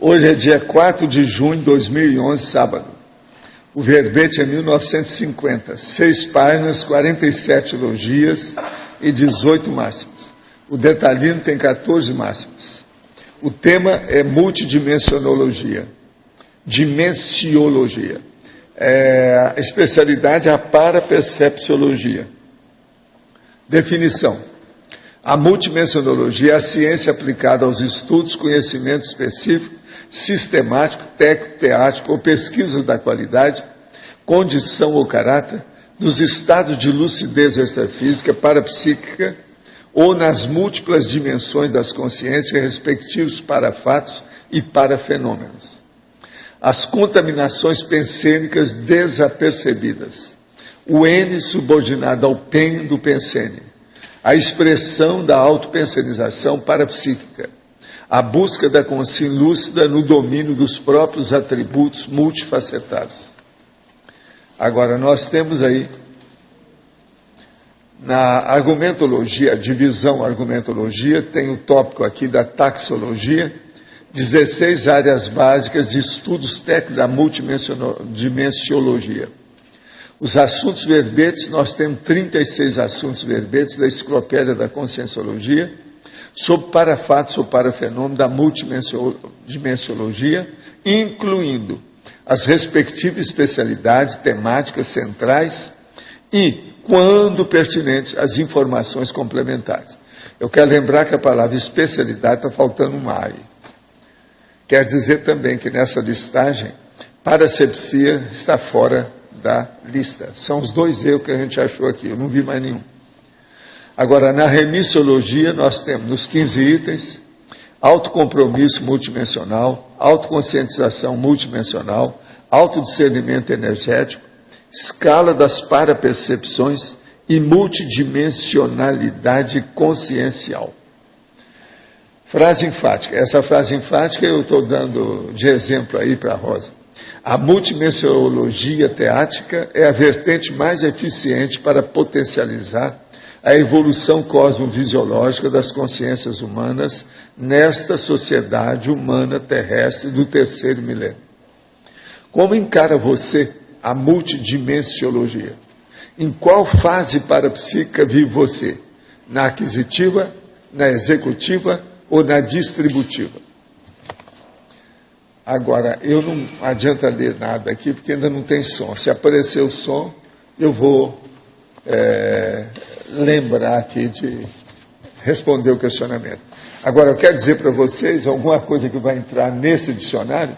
Hoje é dia 4 de junho de 2011, sábado. O verbete é 1950, 6 páginas, 47 elogias e 18 máximos. O detalhino tem 14 máximos. O tema é multidimensionologia, dimensiologia. A especialidade é a parapercepciologia. Definição. A multidimensionologia é a ciência aplicada aos estudos, conhecimento específico, sistemático, técnico, teático ou pesquisa da qualidade, condição ou caráter dos estados de lucidez extrafísica, parapsíquica ou nas múltiplas dimensões das consciências respectivos para fatos e para fenômenos. As contaminações pensênicas desapercebidas, o N subordinado ao PEN do pensene, a expressão da autopensenização parapsíquica, a busca da consciência lúcida no domínio dos próprios atributos multifacetados. Agora, nós temos aí, na argumentologia, a divisão argumentologia, tem o tópico aqui da taxologia, 16 áreas básicas de estudos técnicos da multidimensiologia. Os assuntos verbetes, nós temos 36 assuntos verbetes da Enciclopédia da Conscienciologia, sobre parafatos ou parafenômenos da multidimensiologia, incluindo as respectivas especialidades temáticas centrais e, quando pertinente, as informações complementares. Eu quero lembrar que a palavra especialidade está faltando um A aí. Quer dizer também que nessa listagem, parasepsia está fora da lista. São os 2 erros que a gente achou aqui, eu não vi mais nenhum. Agora, na remissiologia, nós temos nos 15 itens, autocompromisso multidimensional, autoconscientização multidimensional, autodiscernimento energético, escala das parapercepções e multidimensionalidade consciencial. Frase enfática. Essa frase enfática eu estou dando de exemplo aí para a Rosa. A multidimensiologia teática é a vertente mais eficiente para potencializar a evolução cosmovisiológica das consciências humanas nesta sociedade humana terrestre do 3º milênio. Como encara você a multidimensiologia? Em qual fase parapsíquica vive você? Na aquisitiva, na executiva ou na distributiva? Agora, eu não adianta ler nada aqui, porque ainda não tem som. Se aparecer o som, eu vou lembrar aqui de responder o questionamento. Agora, eu quero dizer para vocês alguma coisa que vai entrar nesse dicionário,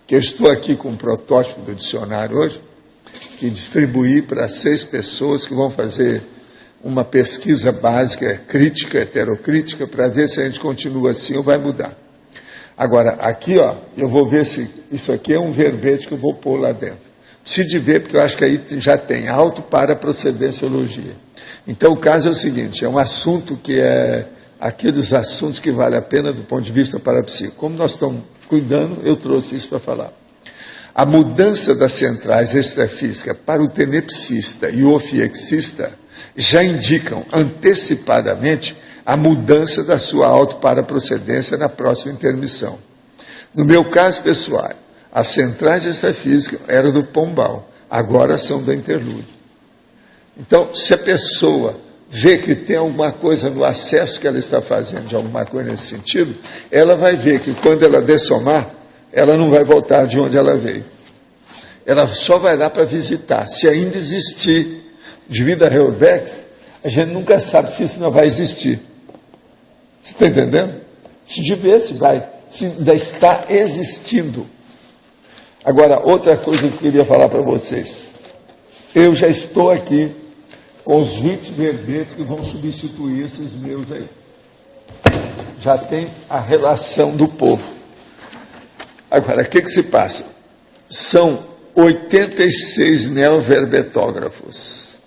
que eu estou aqui com um protótipo do dicionário hoje, que distribuí para 6 pessoas que vão fazer uma pesquisa básica, crítica, heterocrítica, para ver se a gente continua assim ou vai mudar. Agora, aqui, ó, eu vou ver se isso aqui é um verbete que eu vou pôr lá dentro. Decide ver, porque eu acho que aí já tem auto para procedenciologia. Então, o caso é o seguinte, é um assunto que é aqueles assuntos que vale a pena do ponto de vista parapsíquico. Como nós estamos cuidando, eu trouxe isso para falar. A mudança das centrais extrafísicas para o tenepsista e o ofiexista já indicam antecipadamente a mudança da sua auto-paraprocedência na próxima intermissão. No meu caso pessoal, as centrais extrafísicas eram do Pombal, agora são da Interlúdio. Então, se a pessoa vê que tem alguma coisa no acesso que ela está fazendo, de alguma coisa nesse sentido, ela vai ver que quando ela dessomar, ela não vai voltar de onde ela veio. Ela só vai lá para visitar. Se ainda existir de vida Reurbex, a gente nunca sabe se isso não vai existir. Você está entendendo? De ver se vai, se ainda está existindo. Agora, outra coisa que eu queria falar para vocês. Eu já estou aqui com os 20 verbetes que vão substituir esses meus aí. Já tem a relação do povo. Agora, o que se passa? São 86 neoverbetógrafos,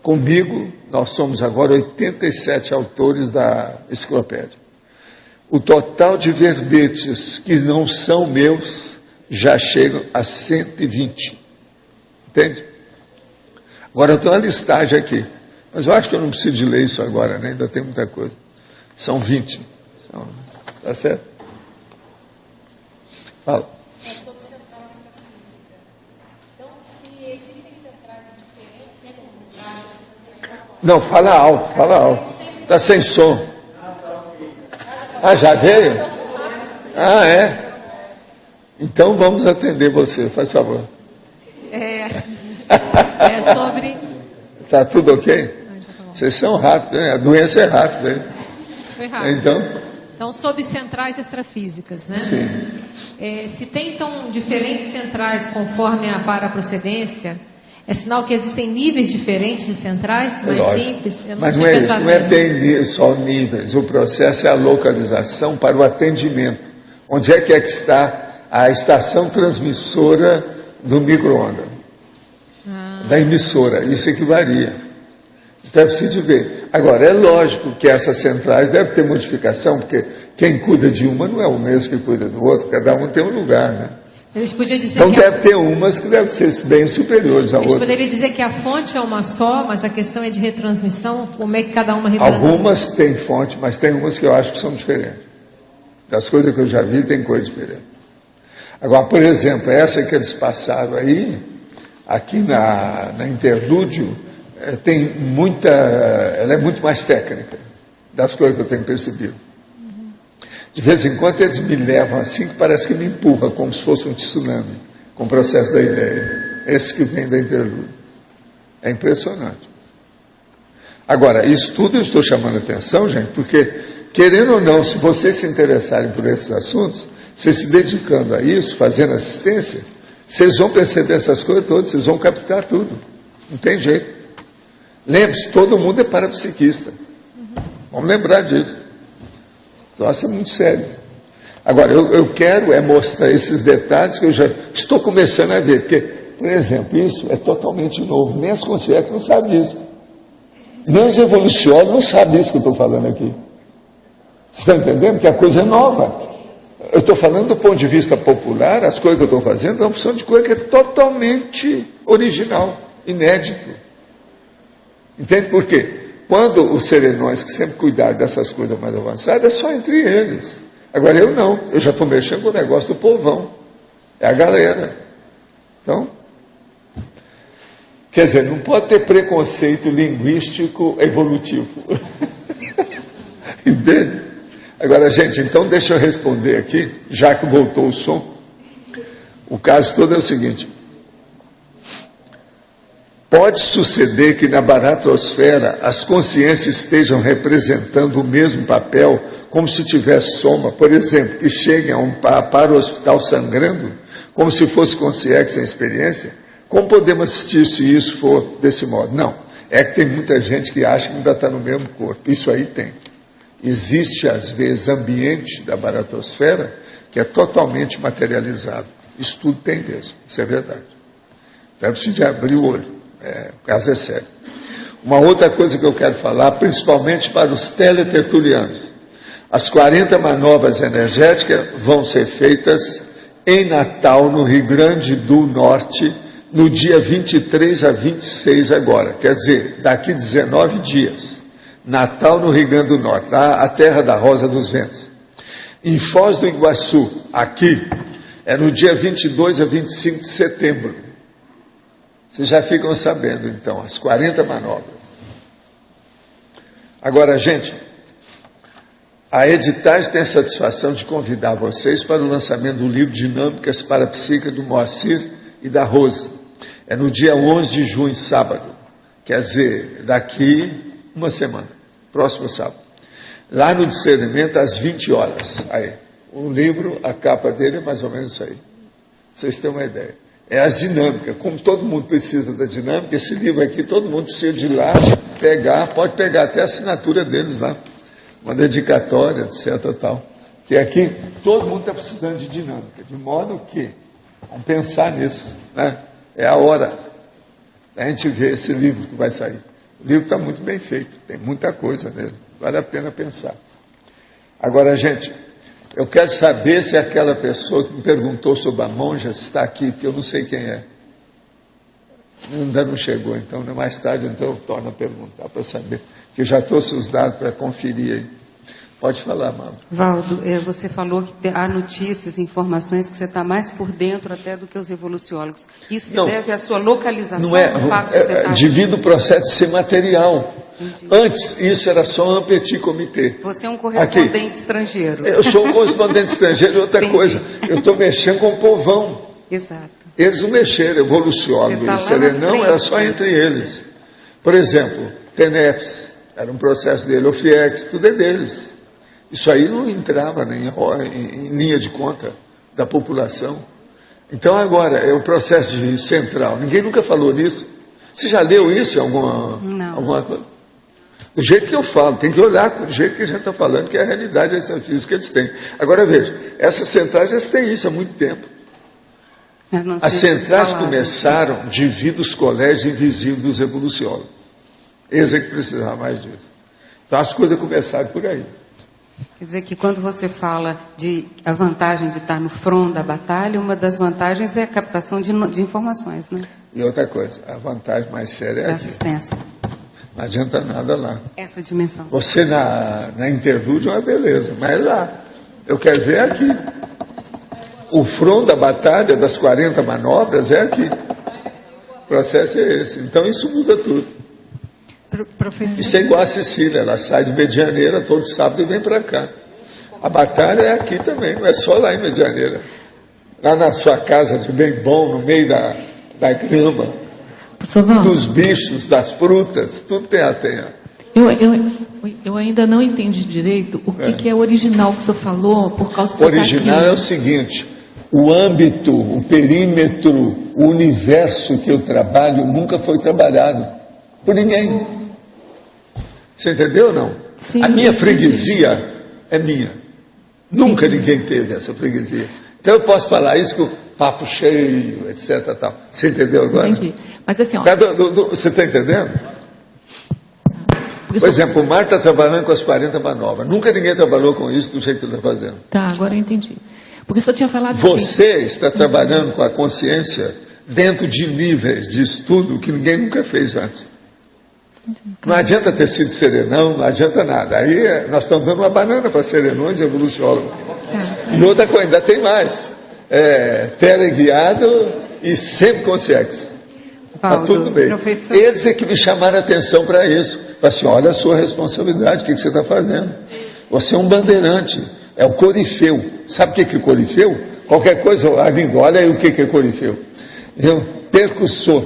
Comigo, nós somos agora 87 autores da enciclopédia. O total de verbetes que não são meus já chegam a 120. Entende? Agora eu tenho uma listagem aqui, mas eu acho que eu não preciso de ler isso agora, né? Ainda tem muita coisa. São 20. Tá certo? Fala. É sobre centrais astrafísicas. Então, se existem centrais diferentes, tem como... Não, fala alto. Está sem som. Ah, já veio? Ah, é? Então vamos atender você, faz favor. É sobre... Está tudo ok? Vocês são rápidos, né? A doença é rápida, hein? Foi rápido. Então, sobre centrais extrafísicas, né? sim. Se tem, então, diferentes centrais conforme a paraprocedência, é sinal que existem níveis diferentes de centrais, mais simples? Mas não é isso, não é bem só níveis. O processo é a localização para o atendimento. Onde é que está a estação transmissora do micro-ondas? Da emissora, isso é que varia. Então é preciso ver. Agora, é lógico que essas centrais devem ter modificação, porque quem cuida de uma não é o mesmo que cuida do outro, cada um tem um lugar, né? Eles podiam dizer então deve ter umas que devem ser bem superiores a outras. Eles poderiam dizer que a fonte é uma só, mas a questão é de retransmissão, como é que cada uma retransmite? Algumas têm fonte, mas tem umas que eu acho que são diferentes. Das coisas que eu já vi, tem coisa diferente. Agora, por exemplo, essa que eles passaram aí, aqui na Interlúdio, ela é muito mais técnica, das coisas que eu tenho percebido. De vez em quando eles me levam assim, que parece que me empurra, como se fosse um tsunami, com o processo da ideia. Esse que vem da Interlúdio. É impressionante. Agora, isso tudo eu estou chamando a atenção, gente, porque, querendo ou não, se vocês se interessarem por esses assuntos, vocês se dedicando a isso, fazendo assistência, vocês vão perceber essas coisas todas, vocês vão captar tudo. Não tem jeito. Lembre-se, todo mundo é parapsiquista. Vamos lembrar disso. Então, isso é muito sério. Agora, eu quero mostrar esses detalhes que eu já estou começando a ver. Porque, por exemplo, isso é totalmente novo. Nem as consciências não sabem disso. Nem os evoluciólogos não sabem isso que eu estou falando aqui. Você está entendendo? Que a coisa é nova. Eu estou falando do ponto de vista popular, as coisas que eu estou fazendo é uma opção de coisa que é totalmente original, inédito. Entende por quê? Quando os serenões que sempre cuidaram dessas coisas mais avançadas, é só entre eles. Agora eu não, eu já estou mexendo com o negócio do povão. É a galera. Então, quer dizer, não pode ter preconceito linguístico evolutivo. Entende? Agora, gente, então deixa eu responder aqui, já que voltou o som. O caso todo é o seguinte. Pode suceder que na baratrosfera as consciências estejam representando o mesmo papel, como se tivesse soma, por exemplo, que cheguem para o hospital sangrando, como se fosse consciência sem experiência? Como podemos assistir se isso for desse modo? Não, é que tem muita gente que acha que ainda está no mesmo corpo. Isso aí tem. Existe, às vezes, ambiente da baratrosfera que é totalmente materializado. Isso tudo tem mesmo, isso é verdade. Então é preciso abrir o olho. O caso é sério. Uma outra coisa que eu quero falar, principalmente para os teletertulianos. As 40 manobras energéticas vão ser feitas em Natal, no Rio Grande do Norte, no dia 23 a 26 agora. Quer dizer, daqui 19 dias. Natal, no Rio Grande do Norte, a terra da Rosa dos Ventos. Em Foz do Iguaçu, aqui, é no dia 22 a 25 de setembro. Vocês já ficam sabendo, então, as 40 manobras. Agora, gente, a Editais tem a satisfação de convidar vocês para o lançamento do livro Dinâmicas Parapsíquicas do Moacir e da Rose. É no dia 11 de junho, sábado. Quer dizer, daqui uma semana, próximo sábado. Lá no Discernimento, às 20 horas. Aí, o livro, a capa dele é mais ou menos isso aí. Vocês têm uma ideia. É as dinâmicas. Como todo mundo precisa da dinâmica, esse livro aqui, todo mundo precisa de ir lá, pegar, pode pegar até a assinatura deles lá, uma dedicatória, etc. Tal. Que aqui, todo mundo está precisando de dinâmica, de modo que, vamos pensar nisso, né? É a hora da gente ver esse livro que vai sair. O livro está muito bem feito, tem muita coisa nele, vale a pena pensar. Agora, gente, eu quero saber se aquela pessoa que me perguntou sobre a monja está aqui, porque eu não sei quem é. Ainda não chegou, então, mais tarde então, eu torno a perguntar para saber, que eu já trouxe os dados para conferir aí. Pode falar, Mama. Valdo, você falou que há notícias, informações que você está mais por dentro até do que os evoluciólogos. Isso se deve à sua localização? Não é, do fato de você estar devido ao processo de ser material. Entendi. Antes, isso era só um petit comité. Você é um correspondente estrangeiro. Eu sou um correspondente estrangeiro, outra Entendi. coisa. Eu estou mexendo com o povão. Exato. Eles não mexeram, evoluciólogo e serenão, era só entre eles. Por exemplo, TENEPS, era um processo dele, o FIEX, tudo é deles. Isso aí não entrava em linha de conta da população. Então, agora, é o processo de central. Ninguém nunca falou nisso. Você já leu isso em alguma coisa? Do jeito que eu falo, tem que olhar do jeito que a gente está falando, que é a realidade extrafísica que eles têm. Agora, veja, essas centrais já têm isso há muito tempo. As centrais começaram devido aos colégios invisíveis dos evoluciólogos. Eles é que precisavam mais disso. Então, as coisas começaram por aí. Quer dizer que quando você fala de a vantagem de estar no front da batalha, uma das vantagens é a captação de informações, né? E outra coisa, a vantagem mais séria é a aqui. assistência. Não adianta nada lá. Essa dimensão. Você na interlúdio é uma beleza, mas lá, eu quero ver aqui. O front da batalha das 40 manobras é aqui. O processo é esse. Então isso muda tudo. Professor. Isso é igual a Cecília, ela sai de Medianeira todo sábado e vem para cá. A batalha é aqui também, não é só lá em Medianeira. Lá na sua casa de bem bom, no meio da grama, dos bichos, das frutas, tudo tem a tenha. Eu ainda não entendi direito o que é original que o senhor falou, por causa do original é o seguinte, o âmbito, o perímetro, o universo que eu trabalho nunca foi trabalhado por ninguém. Você entendeu ou não? Sim, a minha freguesia é minha. Nunca ninguém teve essa freguesia. Então eu posso falar isso com papo cheio, etc. Tal. Você entendeu agora? Entendi. Mas assim, ó, você está entendendo? Por exemplo, o Mar está trabalhando com as 40 manobras. Nunca ninguém trabalhou com isso do jeito que ele está fazendo. Tá, agora eu entendi. Porque o senhor tinha falado... Você está trabalhando com a consciência dentro de níveis de estudo que ninguém nunca fez antes. Não adianta ter sido serenão, não adianta nada. Aí nós estamos dando uma banana para serenões e evoluciólogos. E outra coisa, ainda tem mais. Teleguiado e sempre consciente. Está tudo no meio. Professor... Eles é que me chamaram a atenção para isso. Falaram assim, olha a sua responsabilidade, o que você está fazendo? Você é um bandeirante, é o corifeu. Sabe o que é corifeu? Qualquer coisa, Arlindo, olha aí o que é corifeu. Percursor,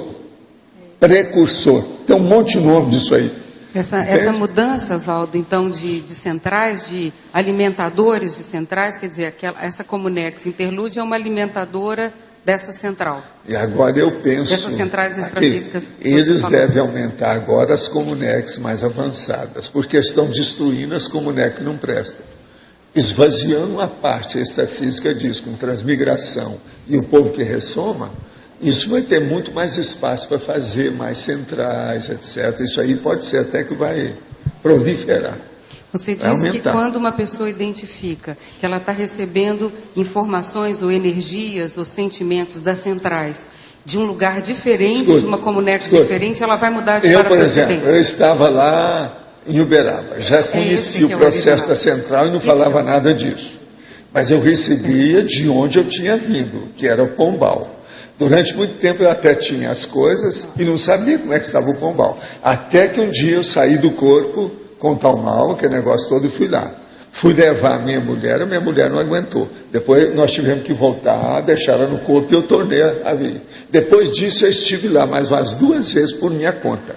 precursor. Tem um monte de nome disso aí. Essa mudança, Valdo, então, de centrais, de alimentadores de centrais, quer dizer, essa Comunex Interlúdio é uma alimentadora dessa central. E agora eu penso... Dessas centrais extrafísicas. Eles devem aumentar agora as Comunex mais avançadas, porque estão destruindo as Comunex que não prestam. Esvaziando uma parte extrafísica disso, com transmigração, e o povo que ressoma... Isso vai ter muito mais espaço para fazer mais centrais, etc. Isso aí pode ser até que vai proliferar. Você disse que quando uma pessoa identifica que ela está recebendo informações ou energias ou sentimentos das centrais de um lugar diferente, de uma Comunex diferente, ela vai mudar de para por exemplo, eu estava lá em Uberaba, já conheci o processo da central e não falava nada disso. Mas eu recebia de onde eu tinha vindo, que era o Pombal. Durante muito tempo eu até tinha as coisas e não sabia como é que estava o Pombal. Até que um dia eu saí do corpo com tal mal, aquele negócio todo, e fui lá. Fui levar a minha mulher não aguentou. Depois nós tivemos que voltar, deixar ela no corpo e eu tornei a vir. Depois disso eu estive lá mais umas 2 vezes por minha conta.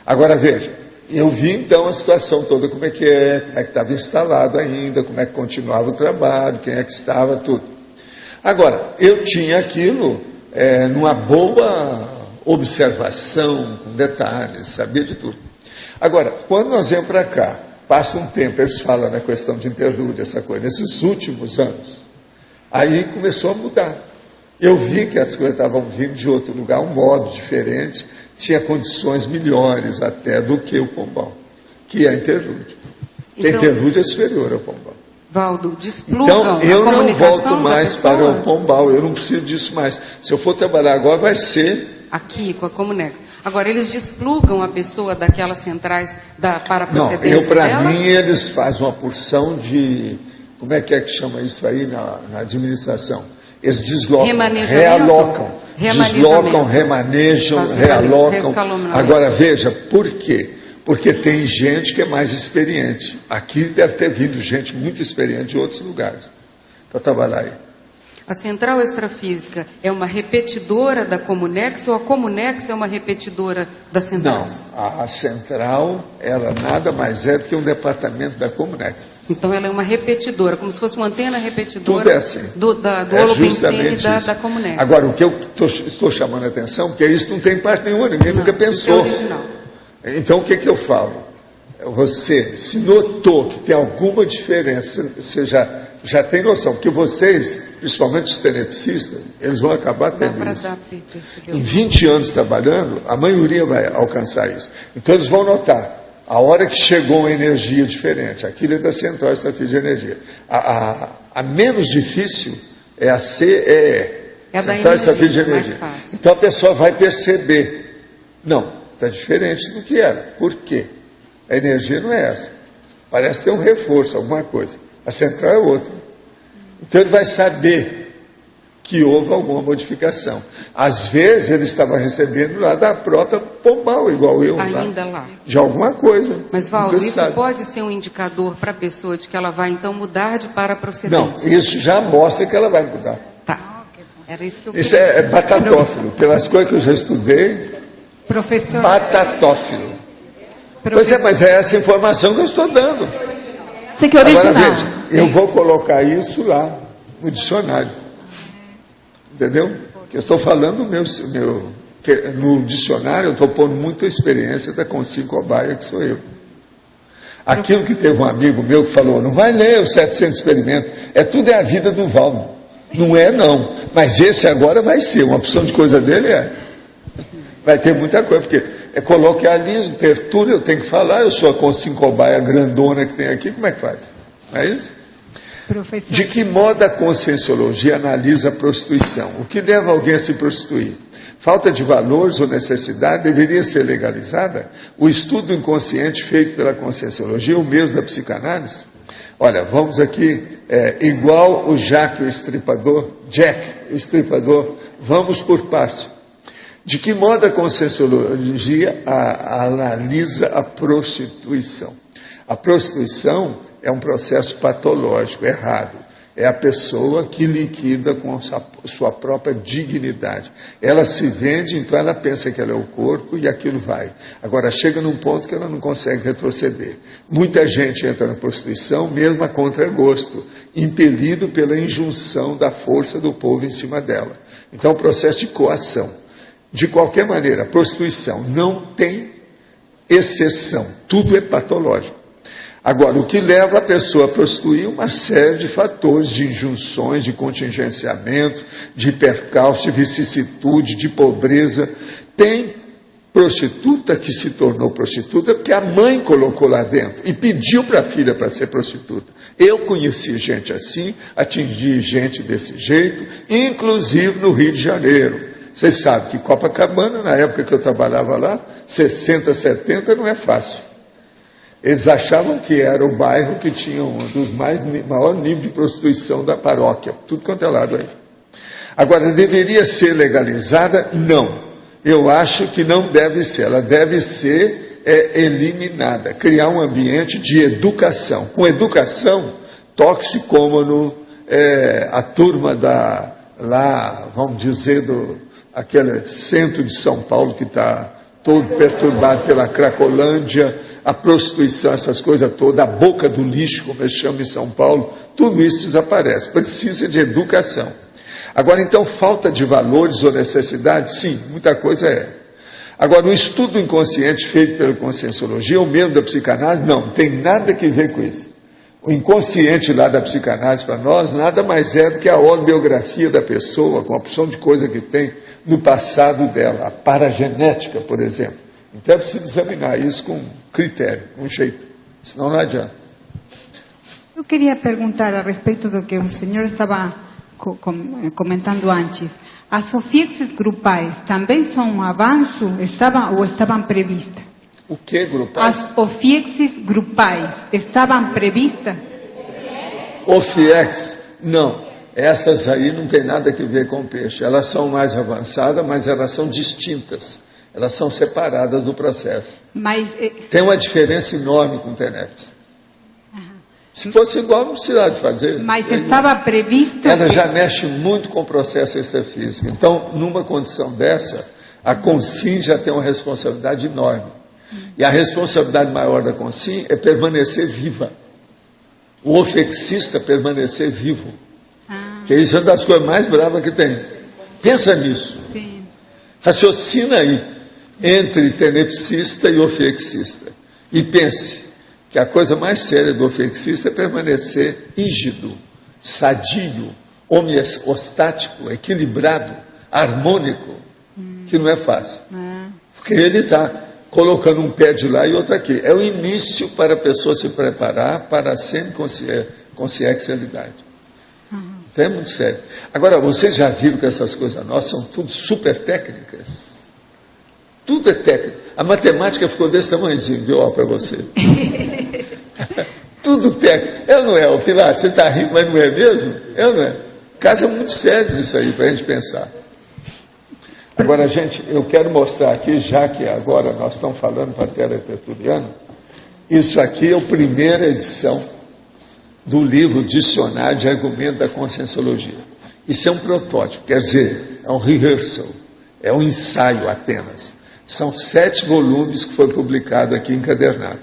Agora veja, eu vi então a situação toda, como é que estava instalado ainda, como é que continuava o trabalho, quem é que estava, tudo. Agora, eu tinha aquilo... numa boa observação, com detalhes, sabia de tudo. Agora, quando nós viemos para cá, passa um tempo, eles falam na questão de interlúdio, essa coisa, nesses últimos anos, aí começou a mudar. Eu vi que as coisas estavam vindo de outro lugar, um modo diferente, tinha condições melhores até do que o pombal, que é a interlúdio. Então, a interlúdio é superior ao pombal. Valdo, desplugam então, eu não volto mais pessoa? para o pombal, eu não preciso disso mais. Se eu for trabalhar agora, vai ser... Aqui, com a Comunex. Agora, eles desplugam a pessoa daquelas centrais para a procedência não, para dela? mim, eles fazem uma porção de... Como é que chama isso aí na administração? Eles deslocam, realocam. Deslocam, remanejam, realocam. Agora, veja, por quê? Porque tem gente que é mais experiente. Aqui deve ter vindo gente muito experiente de outros lugares para trabalhar aí. A central extrafísica é uma repetidora da Comunex ou a Comunex é uma repetidora das centrais? Não, a central, ela nada mais é do que um departamento da Comunex. Então ela é uma repetidora, como se fosse uma antena repetidora. Tudo é assim. Do Holopensene da Comunex. Agora, o que eu estou chamando a atenção, porque isso não tem parte nenhuma, ninguém nunca pensou. Isso é original. Então, o que eu falo? Você, se notou que tem alguma diferença, você já tem noção, porque vocês, principalmente os tenepsistas, eles vão acabar tendo isso. Em 20 anos trabalhando, a maioria vai alcançar isso. Então, eles vão notar, a hora que chegou uma energia diferente, aquilo é da central extrafísica de energia. A menos difícil é a CEE, central extrafísica de energia. Então, a pessoa vai perceber, não, está diferente do que era. Por quê? A energia não é essa. Parece ter um reforço, alguma coisa. A central é outra. Então ele vai saber que houve alguma modificação. Às vezes ele estava recebendo lá da própria pombal, igual eu. Ainda lá. De alguma coisa. Mas, Valdo, isso pode ser um indicador para a pessoa de que ela vai então mudar de paraprocedência? Não, isso já mostra que ela vai mudar. Tá. Era isso que eu Isso é batatófilo. Pelas coisas que eu já estudei, professor. Batatófilo. Pois é, mas é essa informação que eu estou dando. Você que é original. Agora, veja, eu vou colocar isso lá no dicionário. Entendeu? Que eu estou falando no dicionário, eu estou pondo muita experiência da Consim Cobaia, que sou eu. Aquilo que teve um amigo meu que falou, não vai ler os 700 experimentos, tudo é a vida do Valdo. Não é, não. Mas esse agora vai ser, uma opção de coisa dele é. Vai ter muita coisa, porque é coloquialismo, tertúlia, eu tenho que falar, eu sou a Consim Cobaia grandona que tem aqui, como é que faz? Não é isso? Professor. De que modo a conscienciologia analisa a prostituição? O que leva alguém a se prostituir? Falta de valores ou necessidade deveria ser legalizada? O estudo inconsciente feito pela conscienciologia é o mesmo da psicanálise? Olha, vamos aqui, igual o Jack o Estripador, vamos por parte. De que modo a conscienciologia analisa a prostituição? A prostituição é um processo patológico, errado. É a pessoa que liquida com sua própria dignidade. Ela se vende, então ela pensa que ela é o corpo e aquilo vai. Agora, chega num ponto que ela não consegue retroceder. Muita gente entra na prostituição, mesmo a contragosto, impelido pela injunção da força do povo em cima dela. Então, é um processo de coação. De qualquer maneira, a prostituição não tem exceção, tudo é patológico. Agora, o que leva a pessoa a prostituir? Uma série de fatores, de injunções, de contingenciamento, de percalço, de vicissitude, de pobreza. Tem prostituta que se tornou prostituta porque a mãe colocou lá dentro e pediu para a filha para ser prostituta. Eu conheci gente assim, atingi gente desse jeito, inclusive no Rio de Janeiro. Vocês sabem que Copacabana, na época que eu trabalhava lá, 60, 70 não é fácil. Eles achavam que era o bairro que tinha um dos maior nível de prostituição da paróquia, tudo quanto é lado aí. Agora, deveria ser legalizada? Não. Eu acho que não deve ser. Ela deve ser eliminada. Criar um ambiente de educação. Com educação, toxicômano, a turma lá, vamos dizer, aquele centro de São Paulo que está todo perturbado pela Cracolândia, a prostituição, essas coisas todas, a boca do lixo, como eles chamam em São Paulo, tudo isso desaparece. Precisa de educação. Agora, então, falta de valores ou necessidade? Sim, muita coisa é. Agora, o estudo inconsciente feito pela conscienciologia, o mesmo da psicanálise? Não tem nada que ver com isso. O inconsciente lá da psicanálise para nós nada mais é do que a autobiografia da pessoa, com a opção de coisa que tem no passado dela, a paragenética, por exemplo. Então é preciso examinar isso com critério, com jeito, senão não adianta. Eu queria perguntar a respeito do que o senhor estava comentando antes. As OFIEXes grupais também são um avanço estavam previstas? O que grupais? As OFIEXes grupais estavam previstas? OFIEX, não. Essas aí não tem nada a ver com o peixe. Elas são mais avançadas, mas elas são distintas. Elas são separadas do processo. Mas tem uma diferença enorme com o TENEPS. Se fosse igual, não precisava de fazer. Mas estava previsto... Ela já mexe muito com o processo extrafísico. Então, numa condição dessa, a CONSIM já tem uma responsabilidade enorme. E a responsabilidade maior da CONSIM é permanecer viva. O ofexista permanecer vivo. Que isso é uma das coisas mais bravas que tem. Pensa nisso. Sim. Raciocina aí entre tenepsista e ofexista. E pense que a coisa mais séria do ofexista é permanecer rígido, sadio, homeostático, equilibrado, harmônico, que não é fácil. Porque ele está colocando um pé de lá e outro aqui. É o início para a pessoa se preparar para a semi-consciencialidade. Então é muito sério. Agora, vocês já viram que essas coisas nossas são tudo super técnicas? Tudo é técnico. A matemática ficou desse tamanhozinho, viu, para você. Tudo técnico. Eu não é, o Pilar, você está rindo, mas não é mesmo? Eu não é. O caso é muito sério isso aí, para a gente pensar. Agora, gente, eu quero mostrar aqui, já que agora nós estamos falando para a tela tertuliana, isso aqui é a primeira edição do livro Dicionário de Argumento da Conscienciologia. Isso é um protótipo, quer dizer, é um rehearsal, é um ensaio apenas. São 7 volumes que foi publicado aqui encadernado.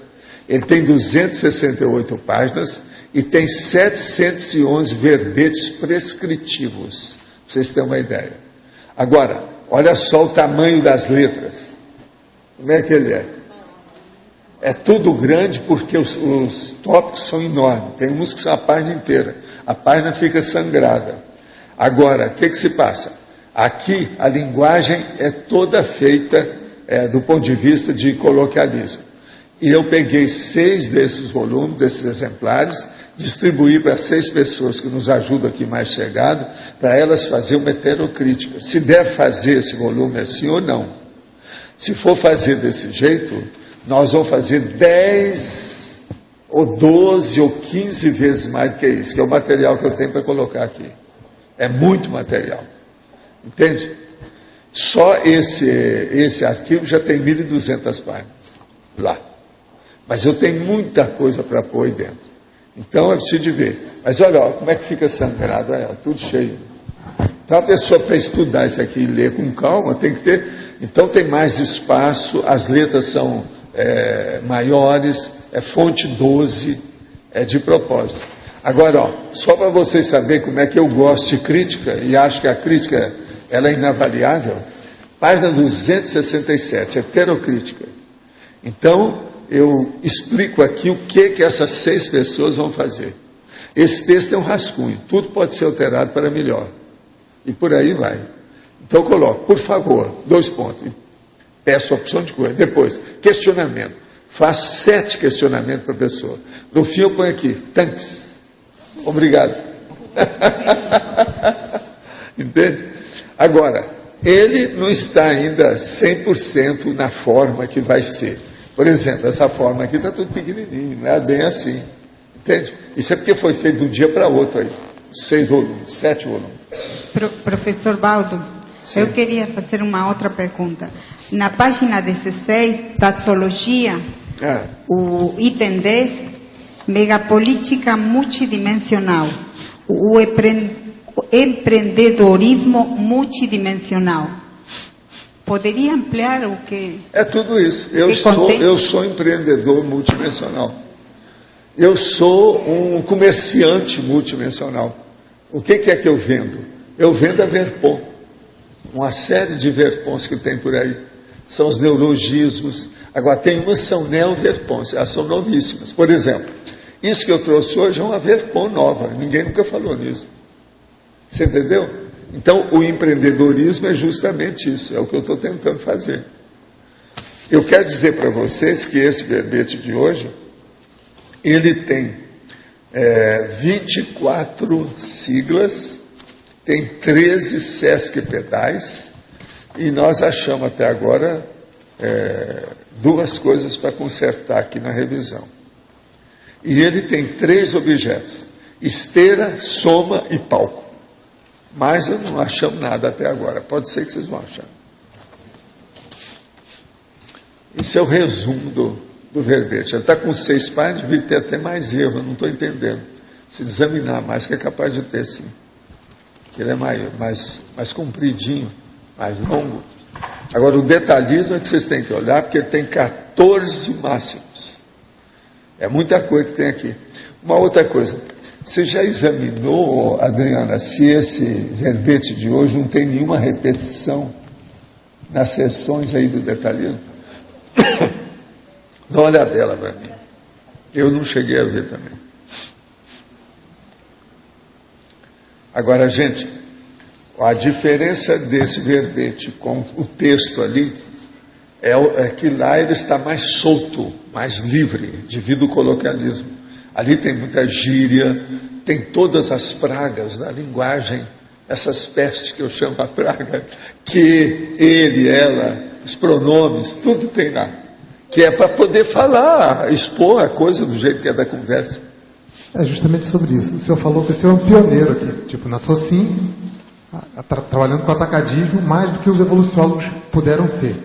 Ele tem 268 páginas e tem 711 verbetes prescritivos, para vocês terem uma ideia. Agora, olha só o tamanho das letras. Como é que ele é? É tudo grande porque os tópicos são enormes. Tem uns que são a página inteira. A página fica sangrada. Agora, o que se passa? Aqui a linguagem é toda feita do ponto de vista de coloquialismo. E eu peguei 6 desses volumes, desses exemplares, distribuí para 6 pessoas que nos ajudam aqui mais chegado, para elas fazerem uma heterocrítica. Se der fazer esse volume assim ou não. Se for fazer desse jeito, nós vamos fazer 10 ou 12 ou 15 vezes mais do que isso, que é o material que eu tenho para colocar aqui. É muito material. Entende? Só esse arquivo já tem 1.200 páginas lá. Mas eu tenho muita coisa para pôr aí dentro. Então é preciso de ver. Mas olha, como é que fica sangrado, tudo cheio. Então a pessoa para estudar isso aqui e ler com calma tem que ter. Então tem mais espaço, as letras são maiores, é fonte 12, é de propósito. Agora, só para vocês saberem como é que eu gosto de crítica, e acho que a crítica ela é inavaliável, página 267, heterocrítica. Então, eu explico aqui o que essas 6 pessoas vão fazer. Esse texto é um rascunho, tudo pode ser alterado para melhor. E por aí vai. Então, eu coloco, por favor, 2 pontos. Peço a opção de coisa. Depois, questionamento. Faço 7 questionamentos para a pessoa. No fim, eu ponho aqui, thanks. Obrigado. Entende? Agora, ele não está ainda 100% na forma que vai ser. Por exemplo, essa forma aqui está tudo pequenininho, não é bem assim. Entende? Isso é porque foi feito de um dia para outro aí. 6 volumes, 7 volumes. Professor Baldo, sim. Eu queria fazer uma outra pergunta. Na página 16, taxologia, o item 10, megapolítica multidimensional. O empreendedorismo multidimensional. Poderia ampliar o que... É tudo isso. Eu sou empreendedor multidimensional. Eu sou um comerciante multidimensional. O que é que eu vendo? Eu vendo a Verpon. Uma série de Verpons que tem por aí. São os neologismos. Agora, tem umas que são neo-Verpons. Elas são novíssimas. Por exemplo, Isso que eu trouxe hoje é uma verpom nova, ninguém nunca falou nisso. Você entendeu? Então, o empreendedorismo é justamente isso, é o que eu estou tentando fazer. Eu quero dizer para vocês que esse verbete de hoje, ele tem 24 siglas, tem 13 Sesc pedais, e nós achamos até agora 2 coisas para consertar aqui na revisão. E ele tem 3 objetos: esteira, soma e palco. Mas eu não achamos nada até agora. Pode ser que vocês vão achar. Esse é o resumo do verbete. Ele está com 6 páginas, devia ter até mais erro, eu não estou entendendo. Se examinar mais, que é capaz de ter, sim. Ele é mais compridinho, mais longo. Agora, o detalhismo é que vocês têm que olhar, porque ele tem 14 máximos. É muita coisa que tem aqui. Uma outra coisa. Você já examinou, Adriana, se esse verbete de hoje não tem nenhuma repetição nas sessões aí do detalhismo? Dá uma olhadela para mim. Eu não cheguei a ver também. Agora, gente, a diferença desse verbete com o texto ali é que lá ele está mais solto, mais livre, devido ao coloquialismo. Ali tem muita gíria, tem todas as pragas da linguagem, essas pestes que eu chamo a praga, que, ele, ela, os pronomes, tudo tem lá. Que é para poder falar, expor a coisa do jeito que é da conversa. É justamente sobre isso. O senhor falou que o senhor é um pioneiro aqui, tipo, na Socim, trabalhando com atacadismo, mais do que os evoluciólogos puderam ser.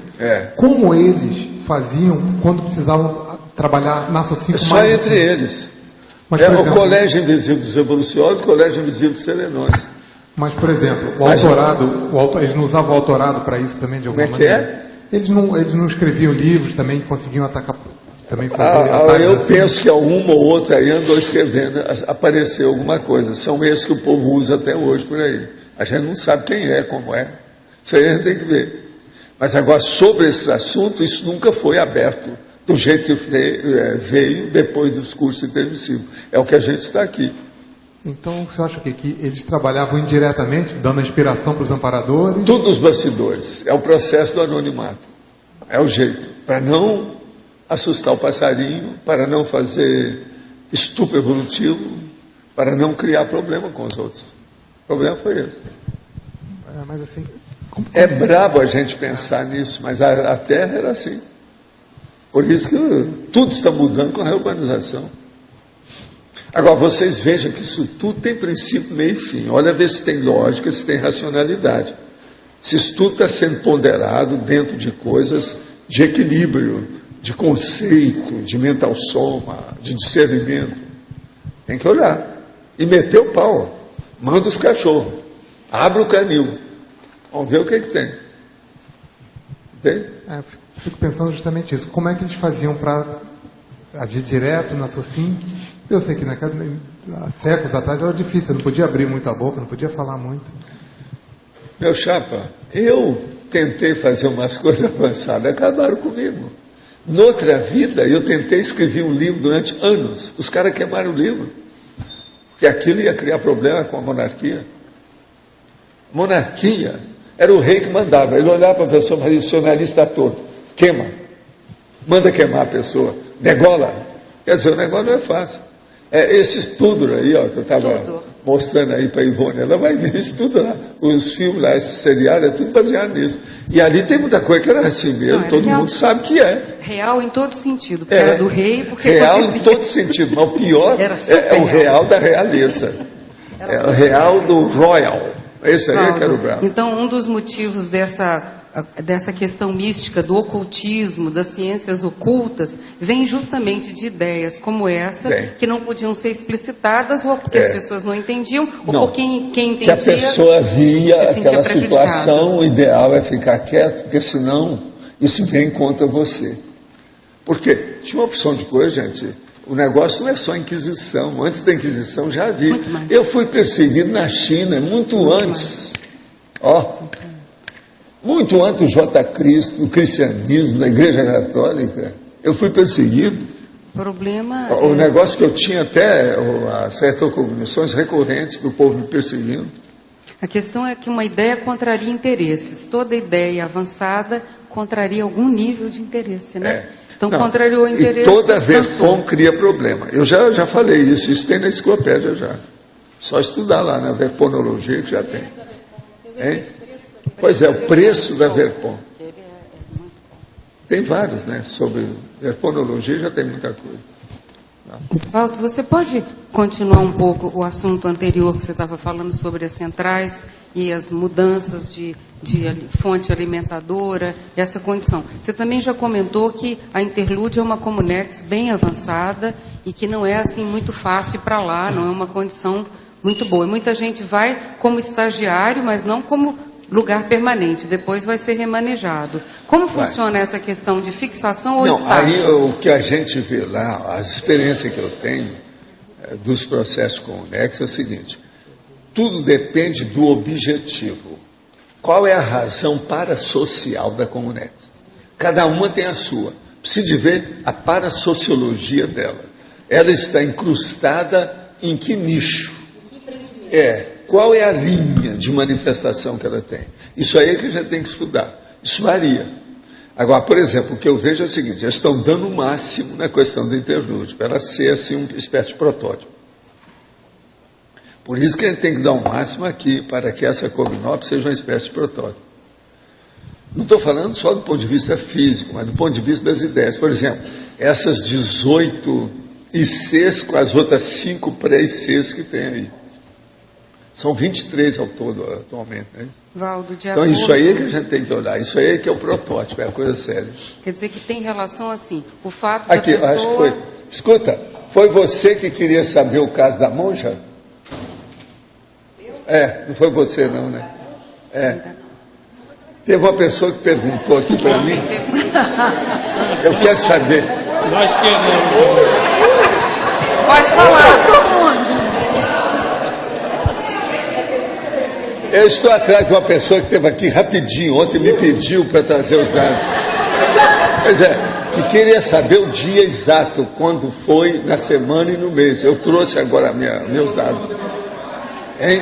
Como eles faziam quando precisavam trabalhar na Socim? Só entre eles. Mas, exemplo, o Colégio Invisível dos Evoluciólogos e o Colégio Invisível dos Selenões. Mas, por exemplo, o autorado, eles não usavam o autorado para isso também, de alguma maneira? Eles não escreviam livros também, conseguiam atacar, também fazer... eu penso que alguma ou outra aí andou escrevendo, apareceu alguma coisa. São esses que o povo usa até hoje por aí. A gente não sabe quem é, como é. Isso aí a gente tem que ver. Mas agora, sobre esse assunto, isso nunca foi aberto do jeito que veio depois dos cursos intermissivos. É o que a gente está aqui. Então, você acha que eles trabalhavam indiretamente, dando inspiração para os amparadores? Tudo nos bastidores. É o processo do anonimato. É o jeito. Para não assustar o passarinho, para não fazer estupro evolutivo, para não criar problema com os outros. O problema foi esse. Mas assim... É brabo a gente pensar nisso, mas a Terra era assim. Por isso que tudo está mudando com a reurbanização. Agora, vocês vejam que isso tudo tem princípio, meio e fim. Olha, ver se tem lógica, se tem racionalidade. Se isso tudo está sendo ponderado dentro de coisas de equilíbrio, de conceito, de mental soma, de discernimento. Tem que olhar. E meter o pau. Manda os cachorros. Abre o canil. Vamos ver o que tem. Entende? Fico pensando justamente isso. Como é que eles faziam para agir direto na Socim? Eu sei que há séculos atrás era difícil, eu não podia abrir muito a boca, não podia falar muito. Meu chapa, eu tentei fazer umas coisas avançadas, acabaram comigo. Noutra vida, eu tentei escrever um livro durante anos. Os caras queimaram o livro. Porque aquilo ia criar problema com a monarquia. Monarquia era o rei que mandava. Ele olhava para a pessoa e falava, o jornalista está torto. Queima. Manda queimar a pessoa. Degola. Quer dizer, o negócio não é fácil. Esse estudo aí, ó, que eu estava mostrando aí para a Ivone, ela vai ver isso tudo lá. Os filmes lá, esse seriado, é tudo baseado nisso. E ali tem muita coisa que era assim mesmo, todo mundo sabe que é. Real em todo sentido, porque era do rei, porque... Real em todo sentido, mas o pior é o real da realeza. É o real do royal. Esse aí que era o bravo. Então, um dos motivos dessa questão mística, do ocultismo, das ciências ocultas, vem justamente de ideias como essa, que não podiam ser explicitadas, ou porque as pessoas não entendiam, ou porque quem entendia... Que a pessoa via aquela situação, o ideal é ficar quieto, porque senão isso vem contra você. Porque tinha uma opção de coisa, gente... O negócio não é só Inquisição. Antes da Inquisição já havia. Eu fui perseguido na China muito antes. Muito antes do J. Cristo, do cristianismo, da Igreja Católica. Eu fui perseguido. problema... O negócio que eu tinha até as retrocognições recorrentes do povo me perseguindo. A questão é que uma ideia contraria interesses. Toda ideia avançada contraria algum nível de interesse, né? Então, contrariou o interesse... E toda Verpom cria problema. Eu já falei isso tem na enciclopédia já. Só estudar lá na Verponologia que já tem. Hein? Pois é, o preço da Verpom. Tem vários, né? Sobre Verponologia já tem muita coisa. Valdo, você pode continuar um pouco o assunto anterior que você estava falando sobre as centrais e as mudanças de fonte alimentadora, essa condição. Você também já comentou que a Interlude é uma Comunex bem avançada e que não é assim muito fácil ir para lá, não é uma condição muito boa. E muita gente vai como estagiário, mas não como lugar permanente, depois vai ser remanejado. Como funciona essa questão de fixação ou estágio? Aí o que a gente vê lá, as experiências que eu tenho dos processos com o Comunex é o seguinte: tudo depende do objetivo. Qual é a razão parasocial da Comunex? Cada uma tem a sua. Precisa ver a parasociologia dela. Ela está incrustada em que nicho? Qual é a linha de manifestação que ela tem? Isso aí é que a gente tem que estudar. Isso varia. Agora, por exemplo, o que eu vejo é o seguinte: eles estão dando o máximo na questão do Interlude, para ela ser assim uma espécie de protótipo. Por isso que a gente tem que dar o máximo aqui, para que essa Cognop seja uma espécie de protótipo. Não estou falando só do ponto de vista físico, mas do ponto de vista das ideias. Por exemplo, essas 18 ICs com as outras 5 pré-ICs que tem aí. São 23 ao todo, atualmente. Né? Valdo, então, isso aí é que a gente tem que olhar. Isso aí é que é o protótipo, é a coisa séria. Quer dizer que tem relação assim, o fato aqui, da pessoa... acho que foi. Escuta, foi você que queria saber o caso da monja? Não foi você não, né? Teve uma pessoa que perguntou aqui para mim. Eu quero saber. Eu acho que Pode falar. Eu estou atrás de uma pessoa que esteve aqui rapidinho, ontem me pediu para trazer os dados. Pois que queria saber o dia exato, quando foi, na semana e no mês. Eu trouxe agora meus dados. Hein?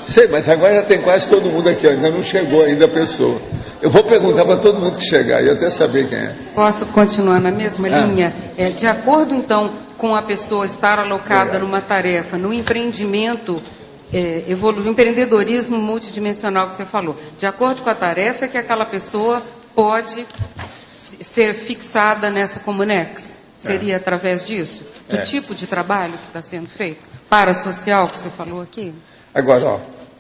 Sei, mas agora já tem quase todo mundo aqui, ainda não chegou ainda a pessoa. Eu vou perguntar para todo mundo que chegar e até saber quem é. Posso continuar na mesma linha? De acordo, então, com a pessoa estar alocada numa tarefa, no empreendimento... o empreendedorismo multidimensional que você falou. De acordo com a tarefa, que aquela pessoa pode ser fixada nessa Comunex? Seria através disso? Do tipo de trabalho que está sendo feito? Parasocial, que você falou aqui? Agora,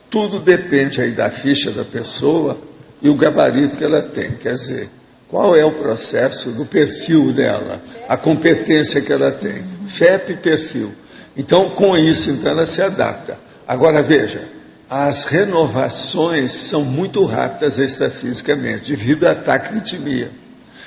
tudo depende aí da ficha da pessoa e o gabarito que ela tem. Quer dizer, qual é o processo do perfil dela, a competência que ela tem. FEP e perfil. Então, com isso, então, ela se adapta. Agora, veja, as renovações são muito rápidas extrafisicamente, devido à taquiritmia.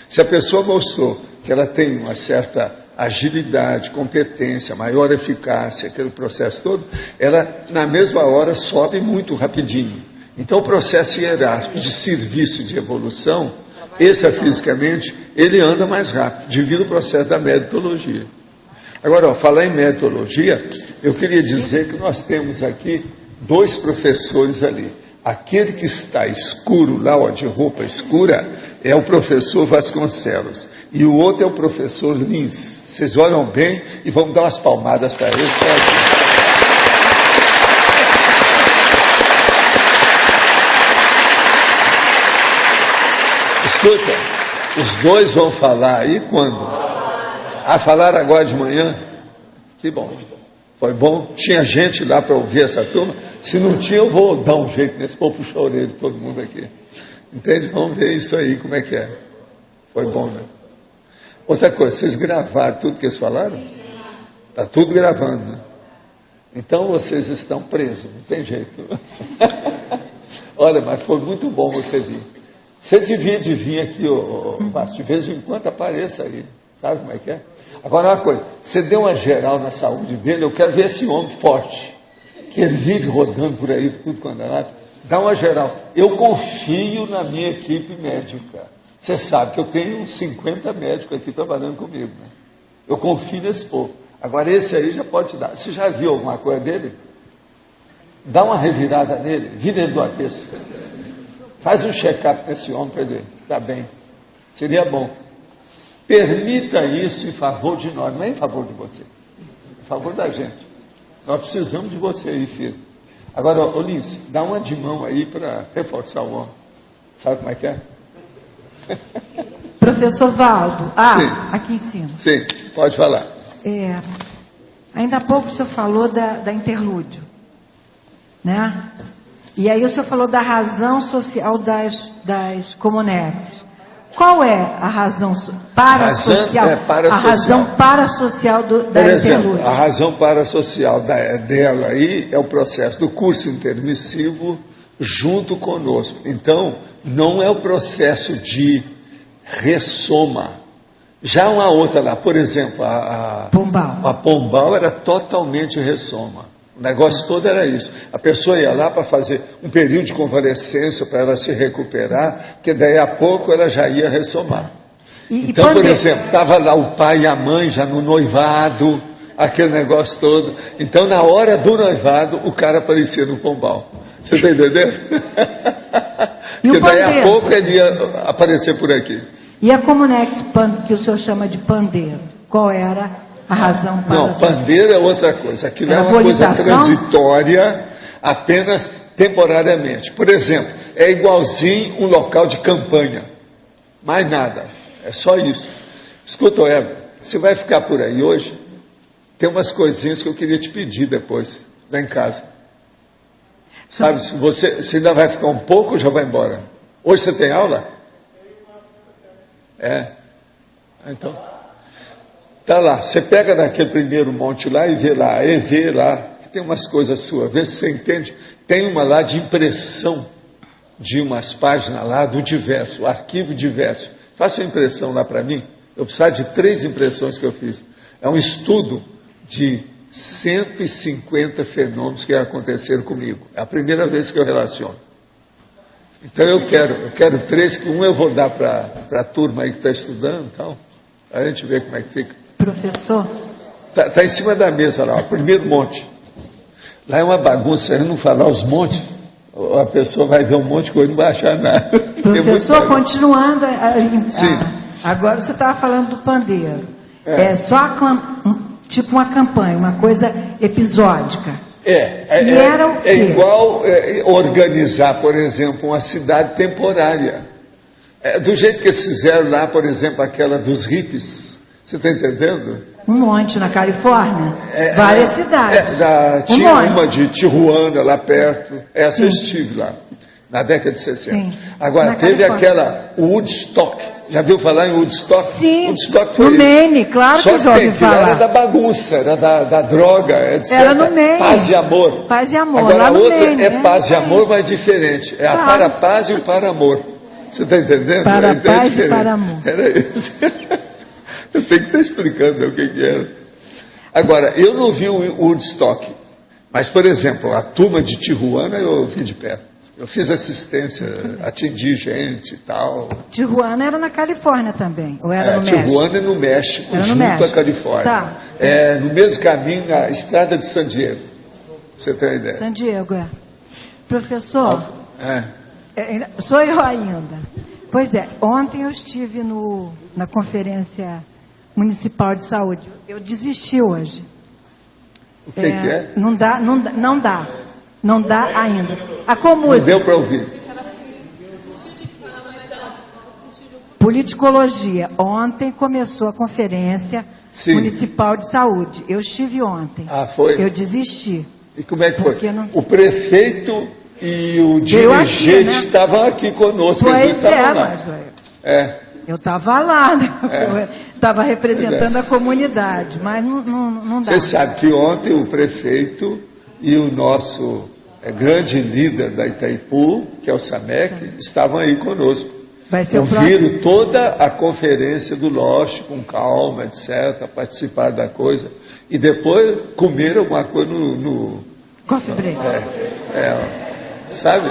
Se a pessoa mostrou que ela tem uma certa agilidade, competência, maior eficácia, aquele processo todo, ela, na mesma hora, sobe muito rapidinho. Então, o processo hierárquico de serviço de evolução, extrafisicamente, ele anda mais rápido, devido ao processo da metodologia. Agora, falar em metodologia, eu queria dizer que nós temos aqui 2 professores ali. Aquele que está escuro lá, de roupa escura, é o professor Vasconcelos. E o outro é o professor Lins. Vocês olham bem e vamos dar umas palmadas para eles. Escuta, os 2 vão falar aí quando? Falar agora de manhã? Que bom. Foi bom? Tinha gente lá para ouvir essa turma? Se não tinha, eu vou dar um jeito nesse povo, puxar a orelha de todo mundo aqui. Entende? Vamos ver isso aí, como é que é. Foi bom, né? Outra coisa, vocês gravaram tudo que eles falaram? Está tudo gravando, né? Então vocês estão presos, não tem jeito. Olha, mas foi muito bom você vir. Você devia de vir aqui, de vez em quando apareça aí. Sabe como é que é? Agora, uma coisa, você deu uma geral na saúde dele, eu quero ver esse homem forte, que ele vive rodando por aí, tudo quando é lado. Dá uma geral. Eu confio na minha equipe médica. Você sabe que eu tenho uns 50 médicos aqui trabalhando comigo, né? Eu confio nesse povo. Agora, esse aí já pode te dar. Você já viu alguma coisa dele? Dá uma revirada nele, vira ele do avesso. Faz um check-up nesse homem para ele estar bem. Seria bom. Permita isso em favor de nós, não é em favor de você, é em favor da gente. Nós precisamos de você aí, filho. Agora, Olinhos, dá uma de mão aí para reforçar o homem. Sabe como é que é? Professor Valdo, Sim. aqui em cima. Sim, pode falar. Ainda há pouco o senhor falou da interlúdio, né? E aí o senhor falou da razão social das comunetes. Qual é a razão parasocial? A razão parasocial da interlúdio. Por exemplo, a razão parasocial dela aí é o processo do curso intermissivo junto conosco. Então, não é o processo de ressoma. Já uma outra lá, por exemplo, a Pombal era totalmente ressoma. O negócio todo era isso. A pessoa ia lá para fazer um período de convalescência para ela se recuperar, que daí a pouco ela já ia ressomar. Então, por exemplo, estava lá o pai e a mãe já no noivado, aquele negócio todo. Então, na hora do noivado, o cara aparecia no Pombal. Você está entendendo? Porque daí a pouco ele ia aparecer por aqui. E a Comunex que o senhor chama de pandeiro, qual era a razão para Não, pandeiro é outra coisa. Aquilo é uma coisa transitória, apenas temporariamente. Por exemplo, é igualzinho um local de campanha. Mais nada. É só isso. Escuta, Eva, você vai ficar por aí hoje? Tem umas coisinhas que eu queria te pedir depois, lá em casa. Sabe, se você ainda vai ficar um pouco ou já vai embora? Hoje você tem aula? Então, tá lá, você pega naquele primeiro monte lá e vê lá, que tem umas coisas suas, vê se você entende. Tem uma lá de impressão de umas páginas lá do diverso, o arquivo diverso. Faça uma impressão lá para mim. Eu preciso de 3 impressões que eu fiz. É um estudo de 150 fenômenos que aconteceram comigo. É a primeira vez que eu relaciono. Então eu quero 3, que um eu vou dar para a turma aí que está estudando e tal. A gente vê como é que fica. Professor? Está em cima da mesa lá, o primeiro monte. Lá é uma bagunça, se não falar os montes, a pessoa vai ver um monte de coisa e não vai achar nada. Professor, continuando, Sim. Agora você estava falando do pandeiro. É só tipo uma campanha, uma coisa episódica. Era o quê? É igual organizar, por exemplo, uma cidade temporária. Do jeito que eles fizeram lá, por exemplo, aquela dos hippies. Você está entendendo? Um monte na Califórnia. Várias cidades. Tinha uma de Tijuana lá perto. Essa eu estive lá, na década de 60. Sim. Agora, na teve aquela Woodstock. Já viu falar em Woodstock? Sim, Woodstock foi no Maine, claro que já ouvi falar. Era da bagunça, era da droga, etc. Era no Maine. Paz e amor. Paz e amor. Agora lá a no outra Maine, paz e amor, mas diferente. É a para a paz e o para amor. Você está entendendo? Para a paz e para amor. Era isso. Eu tenho que estar explicando o que era. Agora, eu não vi o Woodstock, mas, por exemplo, a turma de Tijuana eu vi de perto. Eu fiz assistência, atendi gente e tal. Tijuana era na Califórnia também, ou era no México? Tijuana é no México, era no junto México. à Califórnia. Tá. No mesmo caminho, a estrada de San Diego. Você tem uma ideia? San Diego, Professor, sou eu ainda. Pois é, ontem eu estive na Conferência Municipal de Saúde. Eu desisti hoje. O que é? Não dá ainda. A Comus. Não deu para ouvir. Politicologia. Ontem começou a Conferência Municipal de Saúde. Eu estive ontem. Foi? Eu desisti. E como é que foi? O prefeito e o dirigente estavam aqui conosco. Pois eu estava lá, né? Estava representando a comunidade, mas não dá. Você sabe que ontem o prefeito e o nosso grande líder da Itaipu, que é o Samek, estavam aí conosco. Ouviram toda a conferência do Loche com calma, etc., participaram da coisa, e depois comeram alguma coisa no coffee break. Sabe?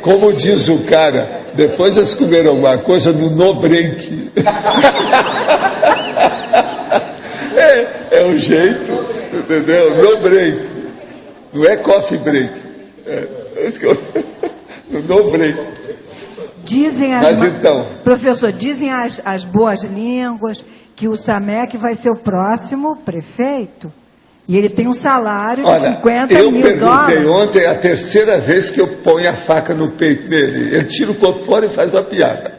Como diz o cara, Depois eles comeram alguma coisa no break. É o jeito, entendeu? No break. Não é coffee break. No break. Dizem professor, dizem as boas línguas que o Samec vai ser o próximo prefeito. E ele tem um salário de 50 mil dólares. Eu perguntei ontem, a terceira vez que eu ponho a faca no peito dele. Ele tira o corpo fora e faz uma piada.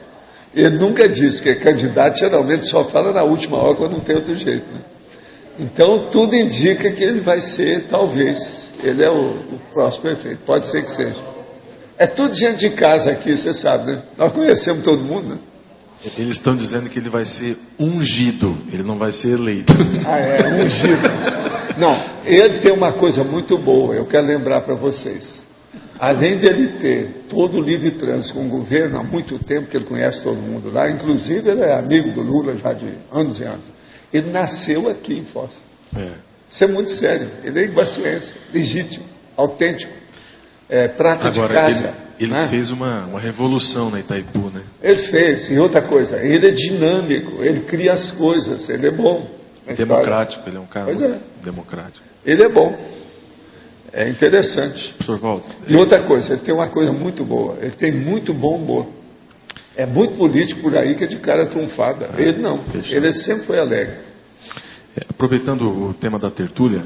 Ele nunca disse, que candidato geralmente só fala na última hora quando não tem outro jeito. Né? Então, tudo indica que ele vai ser, talvez, ele é o próximo prefeito. Pode ser que seja. É tudo gente de casa aqui, você sabe, né? Nós conhecemos todo mundo, né? Eles estão dizendo que ele vai ser ungido, ele não vai ser eleito. Ungido. Não, ele tem uma coisa muito boa, eu quero lembrar para vocês. Além dele ter todo o livre trânsito com o governo há muito tempo, que ele conhece todo mundo lá, inclusive ele é amigo do Lula já de anos e anos. Ele nasceu aqui em Foz. Isso é muito sério. Ele é iguaçuense, legítimo, autêntico, prata de casa. Ele fez uma revolução na Itaipu, né? Ele fez, e outra coisa, ele é dinâmico, ele cria as coisas, ele é bom. Democrático, ele é um cara democrático. Ele é bom. É interessante. Professor Walter. E outra coisa, ele tem uma coisa muito boa, ele tem muito bom humor. É muito político por aí que é de cara trunfada. Ele não, ele sempre foi alegre. Aproveitando o tema da tertúlia,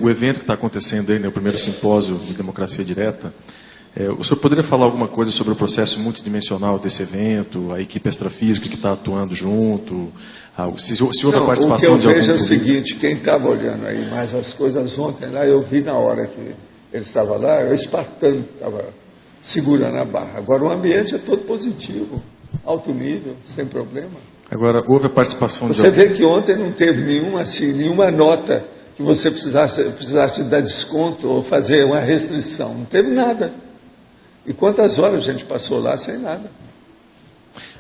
o evento que está acontecendo aí, né, o primeiro simpósio de democracia direta, o senhor poderia falar alguma coisa sobre o processo multidimensional desse evento, a equipe extrafísica que está atuando junto, se houve a participação de algum... O que eu vejo é o seguinte, quem estava olhando aí mais as coisas ontem, lá eu vi na hora que ele estava lá, o espartano estava segurando a barra. Agora o ambiente é todo positivo, alto nível, sem problema. Agora, houve a participação de alguém... Você vê que ontem não teve nenhuma nota que você precisasse dar desconto ou fazer uma restrição, não teve nada. E quantas horas a gente passou lá sem nada?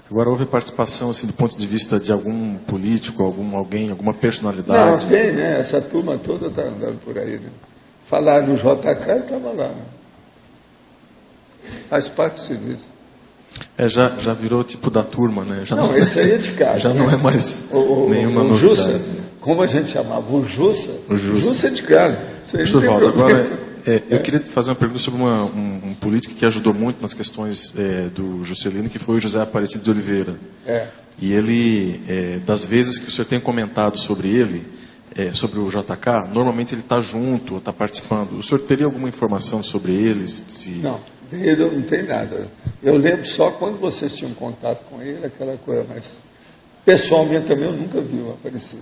Agora, houve participação, assim, do ponto de vista de algum político, alguma personalidade? Não, tem, né? Essa turma toda está andando por aí. Né? Falaram no JK, ele estava lá. Né? Faz parte do serviço. Já virou tipo da turma, né? Esse aí é de casa. Já não é mais nenhuma novidade. Jussa, como a gente chamava? O Jussa? O Jussa é de casa. Professor Walter, agora... eu queria fazer uma pergunta sobre um político que ajudou muito nas questões do Juscelino, que foi o José Aparecido de Oliveira. E ele, das vezes que o senhor tem comentado sobre ele, sobre o JK, normalmente ele está junto, está participando. O senhor teria alguma informação sobre ele? Não, dele não tem nada. Eu lembro só quando vocês tinham contato com ele, aquela coisa, mas pessoalmente também eu nunca vi o Aparecido.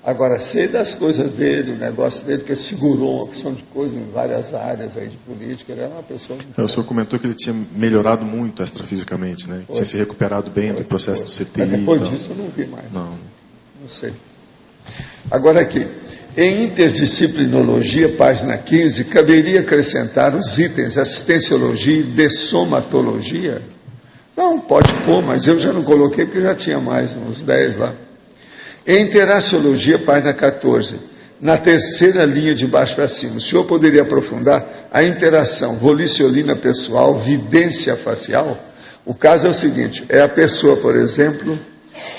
Agora, sei das coisas dele, o negócio dele, que ele segurou uma opção de coisa em várias áreas aí de política, ele era uma pessoa... O senhor comentou que ele tinha melhorado muito extrafisicamente, né? Tinha se recuperado bem do processo do CTI. Mas depois disso eu não vi mais. Não sei. Agora aqui, em interdisciplinologia, página 15, caberia acrescentar os itens assistenciologia e dessomatologia? Não, pode pôr, mas eu já não coloquei porque já tinha mais, uns 10 lá. Em interaciologia, página 14, na terceira linha de baixo para cima, o senhor poderia aprofundar a interação volicionina pessoal, vidência facial? O caso é o seguinte, é a pessoa, por exemplo,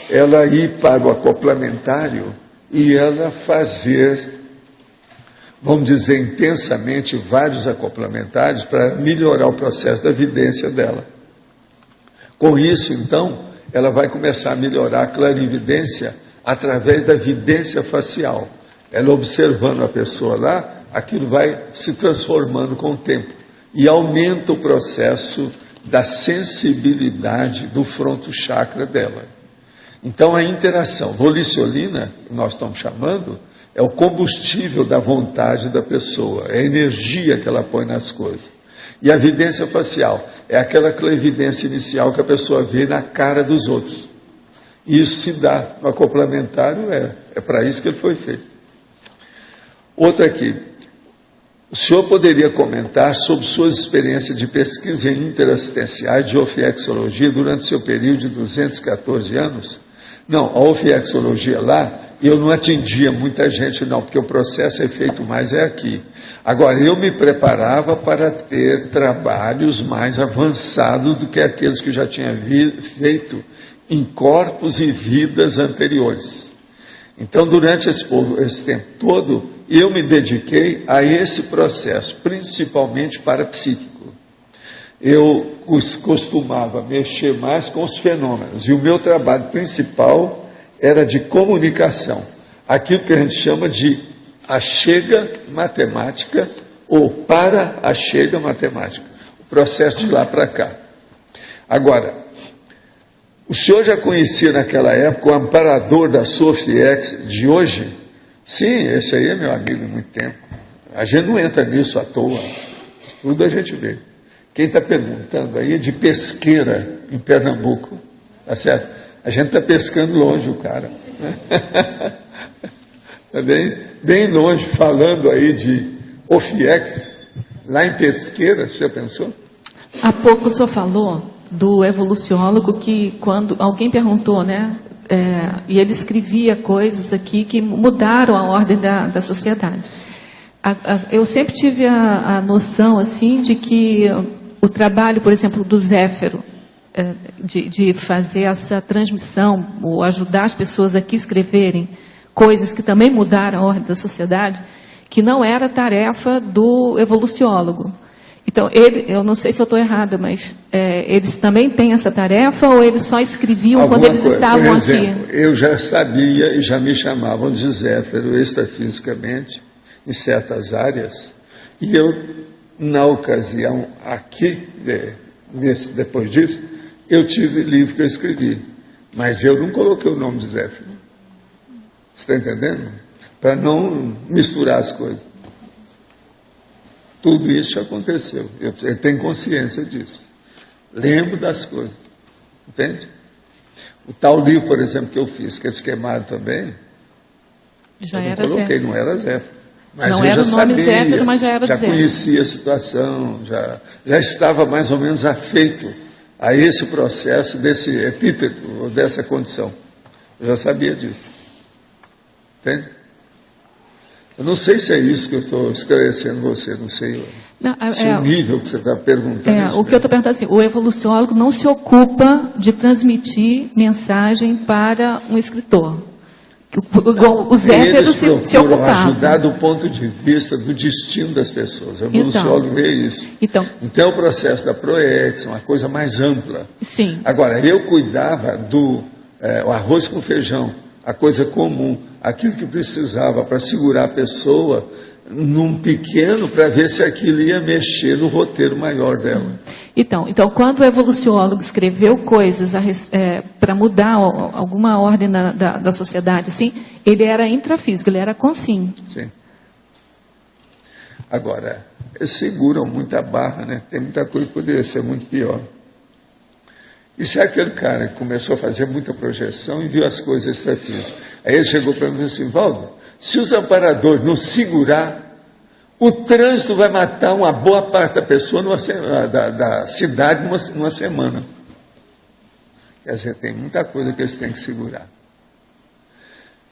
ela ir para o acoplamentário e ela fazer, vamos dizer, intensamente vários acoplamentários para melhorar o processo da vidência dela. Com isso, então, ela vai começar a melhorar a clarividência através da vidência facial. Ela observando a pessoa lá, aquilo vai se transformando com o tempo e aumenta o processo da sensibilidade do fronto chakra dela. Então a interação volicionina, que nós estamos chamando, é o combustível da vontade da pessoa, é a energia que ela põe nas coisas. E a vidência facial é aquela clarividência inicial que a pessoa vê na cara dos outros. Isso se dá no acoplamentário, é para isso que ele foi feito. Outra aqui. O senhor poderia comentar sobre suas experiências de pesquisa em interassistenciais de ofiexologia durante seu período de 214 anos? Não, a ofiexologia lá E eu não atingia muita gente, não, porque o processo é feito mais aqui. Agora, eu me preparava para ter trabalhos mais avançados do que aqueles que eu já tinha feito em corpos e vidas anteriores. Então, durante esse tempo todo, eu me dediquei a esse processo, principalmente parapsíquico. Eu costumava mexer mais com os fenômenos, e o meu trabalho principal era de comunicação, aquilo que a gente chama de achega matemática ou para-achega matemática, o processo de lá para cá. Agora, o senhor já conhecia naquela época o amparador da Sofiex de hoje? Sim, esse aí é meu amigo há muito tempo. A gente não entra nisso à toa, tudo a gente vê. Quem está perguntando aí é de Pesqueira, em Pernambuco, tá certo? A gente está pescando longe o cara. Está bem longe, falando aí de Ofiex, lá em Pesqueira, você já pensou? Há pouco o senhor falou do evoluciólogo que, quando alguém perguntou, né, e ele escrevia coisas aqui que mudaram a ordem da sociedade. Eu sempre tive a noção, assim, de que o trabalho, por exemplo, do Zéfiro, de fazer essa transmissão, ou ajudar as pessoas aqui a escreverem coisas que também mudaram a ordem da sociedade, que não era tarefa do evoluciólogo. Então, eu não sei se eu estou errada, mas eles também têm essa tarefa, ou eles só escreviam quando eles estavam por exemplo, aqui? Eu já sabia e já me chamavam de Zéfiro extrafisicamente, em certas áreas, e eu, na ocasião, aqui, depois disso, eu tive livro que eu escrevi, mas eu não coloquei o nome de Zéfiro. Você está entendendo? Para não misturar as coisas. Tudo isso já aconteceu. Eu tenho consciência disso. Lembro das coisas. Entende? O tal livro, por exemplo, que eu fiz, que eles queimaram também, já eu não era coloquei, Zéfiro. Não era Zéfiro. Mas não eu era já o nome sabia, Zéfiro, mas já era já Zéfiro. Conhecia a situação, já estava mais ou menos afeito a esse processo, desse epíteto, ou dessa condição. Eu já sabia disso. Entende? Eu não sei se é isso que eu estou esclarecendo você, não sei se o nível que você está perguntando. O que eu estou perguntando é assim, o evoluciólogo não se ocupa de transmitir mensagem para um escritor. O Zéfiro se ocupava. Ajudar do ponto de vista do destino das pessoas. O evoluciólogo vê isso. Então o processo da Proex, uma coisa mais ampla. Sim. Agora, eu cuidava do o arroz com feijão, a coisa comum, aquilo que precisava para segurar a pessoa num pequeno, para ver se aquilo ia mexer no roteiro maior dela. Então quando o evoluciólogo escreveu coisas para mudar alguma ordem da sociedade, assim, ele era intrafísico, ele era consciente. Sim. Agora, eles seguram muita barra, né? Tem muita coisa que poderia ser muito pior. E se é aquele cara que começou a fazer muita projeção e viu as coisas extrafísicas, aí ele chegou para mim e disse assim, Valdo, se os amparadores não segurar, o trânsito vai matar uma boa parte da pessoa, da cidade, numa semana. Quer dizer, tem muita coisa que eles têm que segurar.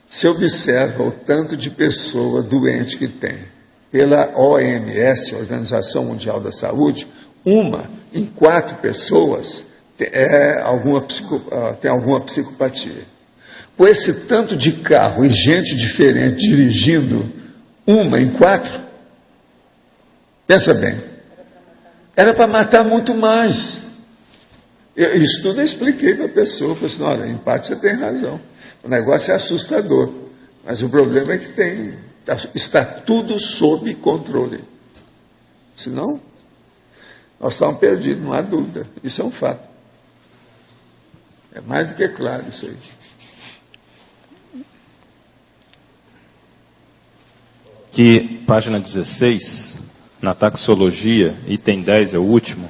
Se observa o tanto de pessoa doente que tem, pela OMS, Organização Mundial da Saúde, 1 em 4 pessoas tem alguma psicopatia. Com esse tanto de carro e gente diferente dirigindo, 1 em 4, pensa bem, era para matar muito mais. Isso tudo eu expliquei para a pessoa, falei assim, olha, em parte você tem razão, o negócio é assustador, mas o problema é que está tudo sob controle. Senão, nós estávamos perdidos, não há dúvida, isso é um fato. É mais do que claro isso aí. Que página 16, na taxologia, item 10 é o último,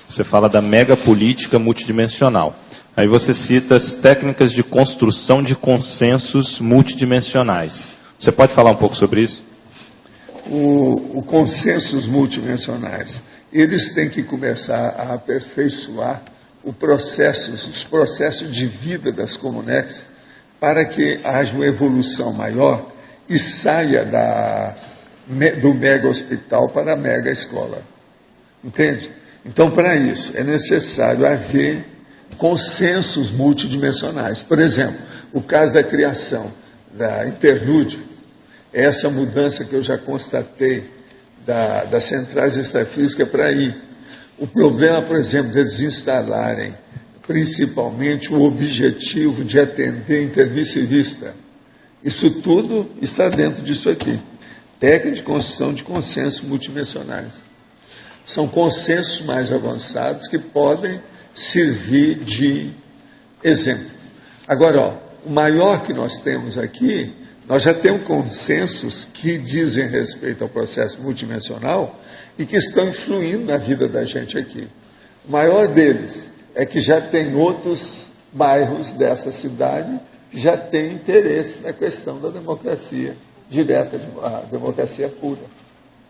você fala da megapolítica multidimensional. Aí você cita as técnicas de construção de consensos multidimensionais. Você pode falar um pouco sobre isso? O consensos multidimensionais, eles têm que começar a aperfeiçoar os processos de vida das comunex para que haja uma evolução maior e saia do mega hospital para a mega escola. Entende? Então, para isso, é necessário haver consensos multidimensionais. Por exemplo, o caso da criação da Interlúdio, essa mudança que eu já constatei das centrais extrafísicas para aí. O problema, por exemplo, de eles instalarem principalmente o objetivo de atender intermissivista. Isso tudo está dentro disso aqui. Técnica de construção de consensos multidimensionais. São consensos mais avançados que podem servir de exemplo. Agora, o maior que nós temos aqui, nós já temos consensos que dizem respeito ao processo multidimensional e que estão influindo na vida da gente aqui. O maior deles é que já tem outros bairros dessa cidade que já têm interesse na questão da democracia direta, a democracia pura.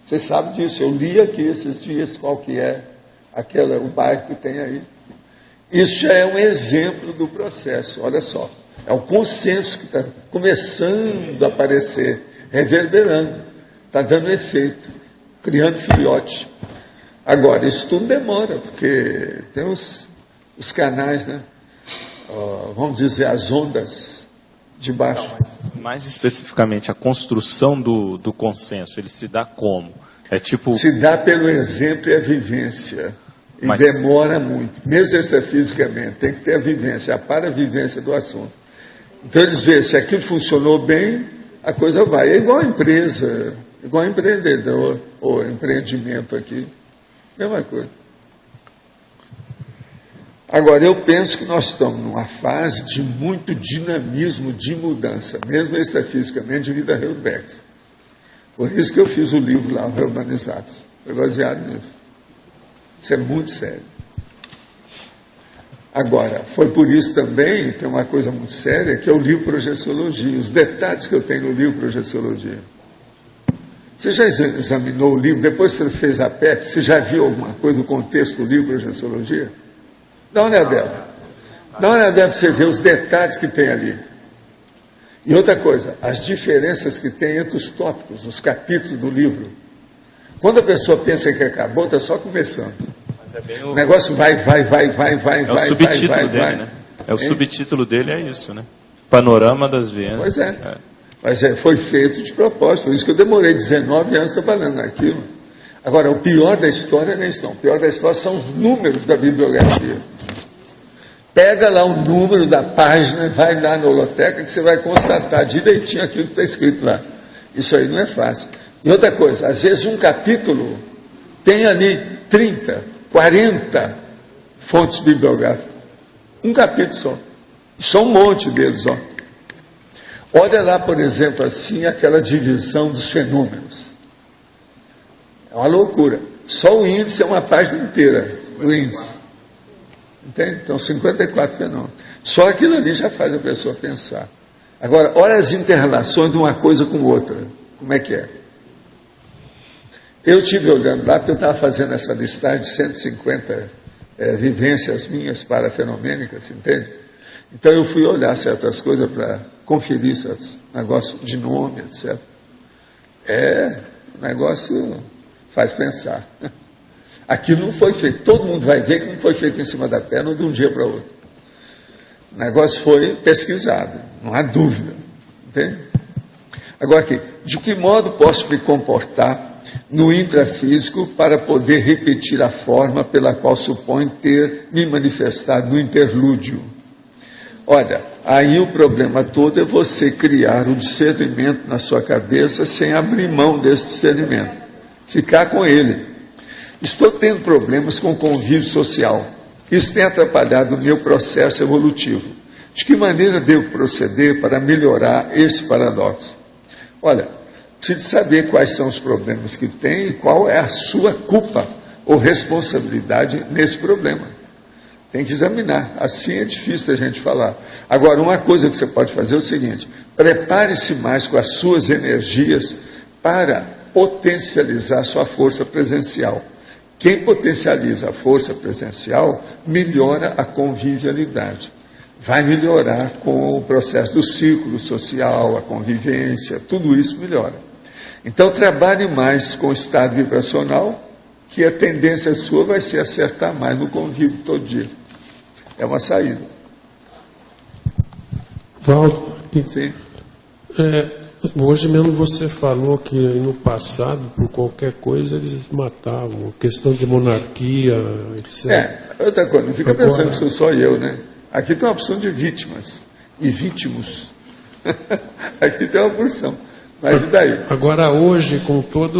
Vocês sabem disso, eu li aqui esses dias qual que é o bairro que tem aí. Isso já é um exemplo do processo, olha só. É o consenso que está começando a aparecer, reverberando, está dando efeito, criando filhote. Agora, isso tudo demora, porque tem os canais, né? Vamos dizer, as ondas de baixo. Não, mas mais especificamente, a construção do consenso, ele se dá como? Se dá pelo exemplo e a vivência. E demora muito, mesmo extrafisicamente, tem que ter a vivência, a para-vivência do assunto. Então eles veem, se aquilo funcionou bem, a coisa vai. É igual a empresa, igual empreendedor, ou empreendimento aqui, mesma coisa. Agora, eu penso que nós estamos numa fase de muito dinamismo de mudança, mesmo extrafisicamente, de vida Hildberg. Por isso que eu fiz o livro lá, Reurbanizados. Foi baseado nisso. Isso é muito sério. Agora, foi por isso também, tem uma coisa muito séria, que é o livro Projeciologia, os detalhes que eu tenho no livro Projeciologia. Você já examinou o livro, depois que você fez a PET, você já viu alguma coisa do contexto do livro Projeciologia? Dá uma olhadela. Dá uma olhadela para você ver os detalhes que tem ali. E outra coisa, as diferenças que tem entre os tópicos, os capítulos do livro. Quando a pessoa pensa que acabou, está só começando. O negócio vai. É o subtítulo dele, né? É o subtítulo dele, é isso, né? Panorama das Viendas. Pois é. Mas foi feito de propósito. Por isso que eu demorei 19 anos trabalhando naquilo. Agora, o pior da história não é isso. O pior da história são os números da bibliografia. Pega lá o número da página, vai lá na holoteca, que você vai constatar direitinho aquilo que está escrito lá. Isso aí não é fácil. E outra coisa, às vezes um capítulo tem ali 30, 40 fontes bibliográficas. Um capítulo só. Só um monte deles, ó. Olha lá, por exemplo, assim, aquela divisão dos fenômenos. É uma loucura. Só o índice é uma página inteira, o índice. Entende? Então, 54 fenômenos. Só aquilo ali já faz a pessoa pensar. Agora, olha as interrelações de uma coisa com outra. Como é que é? Eu estive olhando lá, porque eu estava fazendo essa listagem de 150 vivências minhas parafenomênicas, entende? Então eu fui olhar certas coisas para conferir certos negócios de nome, etc. O negócio faz pensar. Aquilo não foi feito, todo mundo vai ver que não foi feito em cima da perna de um dia para o outro. O negócio foi pesquisado, não há dúvida, entende? Agora aqui, de que modo posso me comportar no intrafísico para poder repetir a forma pela qual suponho ter me manifestado no interlúdio? Olha, aí o problema todo é você criar o discernimento na sua cabeça sem abrir mão desse discernimento. Ficar com ele. Estou tendo problemas com o convívio social. Isso tem atrapalhado o meu processo evolutivo. De que maneira devo proceder para melhorar esse paradoxo? Olha, preciso saber quais são os problemas que tem e qual é a sua culpa ou responsabilidade nesse problema. Tem que examinar. Assim é difícil a gente falar. Agora, uma coisa que você pode fazer é o seguinte: prepare-se mais com as suas energias para potencializar a sua força presencial. Quem potencializa a força presencial melhora a convivialidade. vai melhorar com o processo do círculo social, a convivência, tudo isso melhora. Então, trabalhe mais com o estado vibracional, que a tendência sua vai ser acertar mais no convívio todo dia. É uma saída. Valdo, sim. Hoje mesmo você falou que no passado, por qualquer coisa, eles matavam. Questão de monarquia, etc. Outra coisa, não fica pensando que sou só eu, né? Aqui tem uma opção de vítimas e vítimos. Aqui tem uma porção. Mas e daí? Agora, hoje, com toda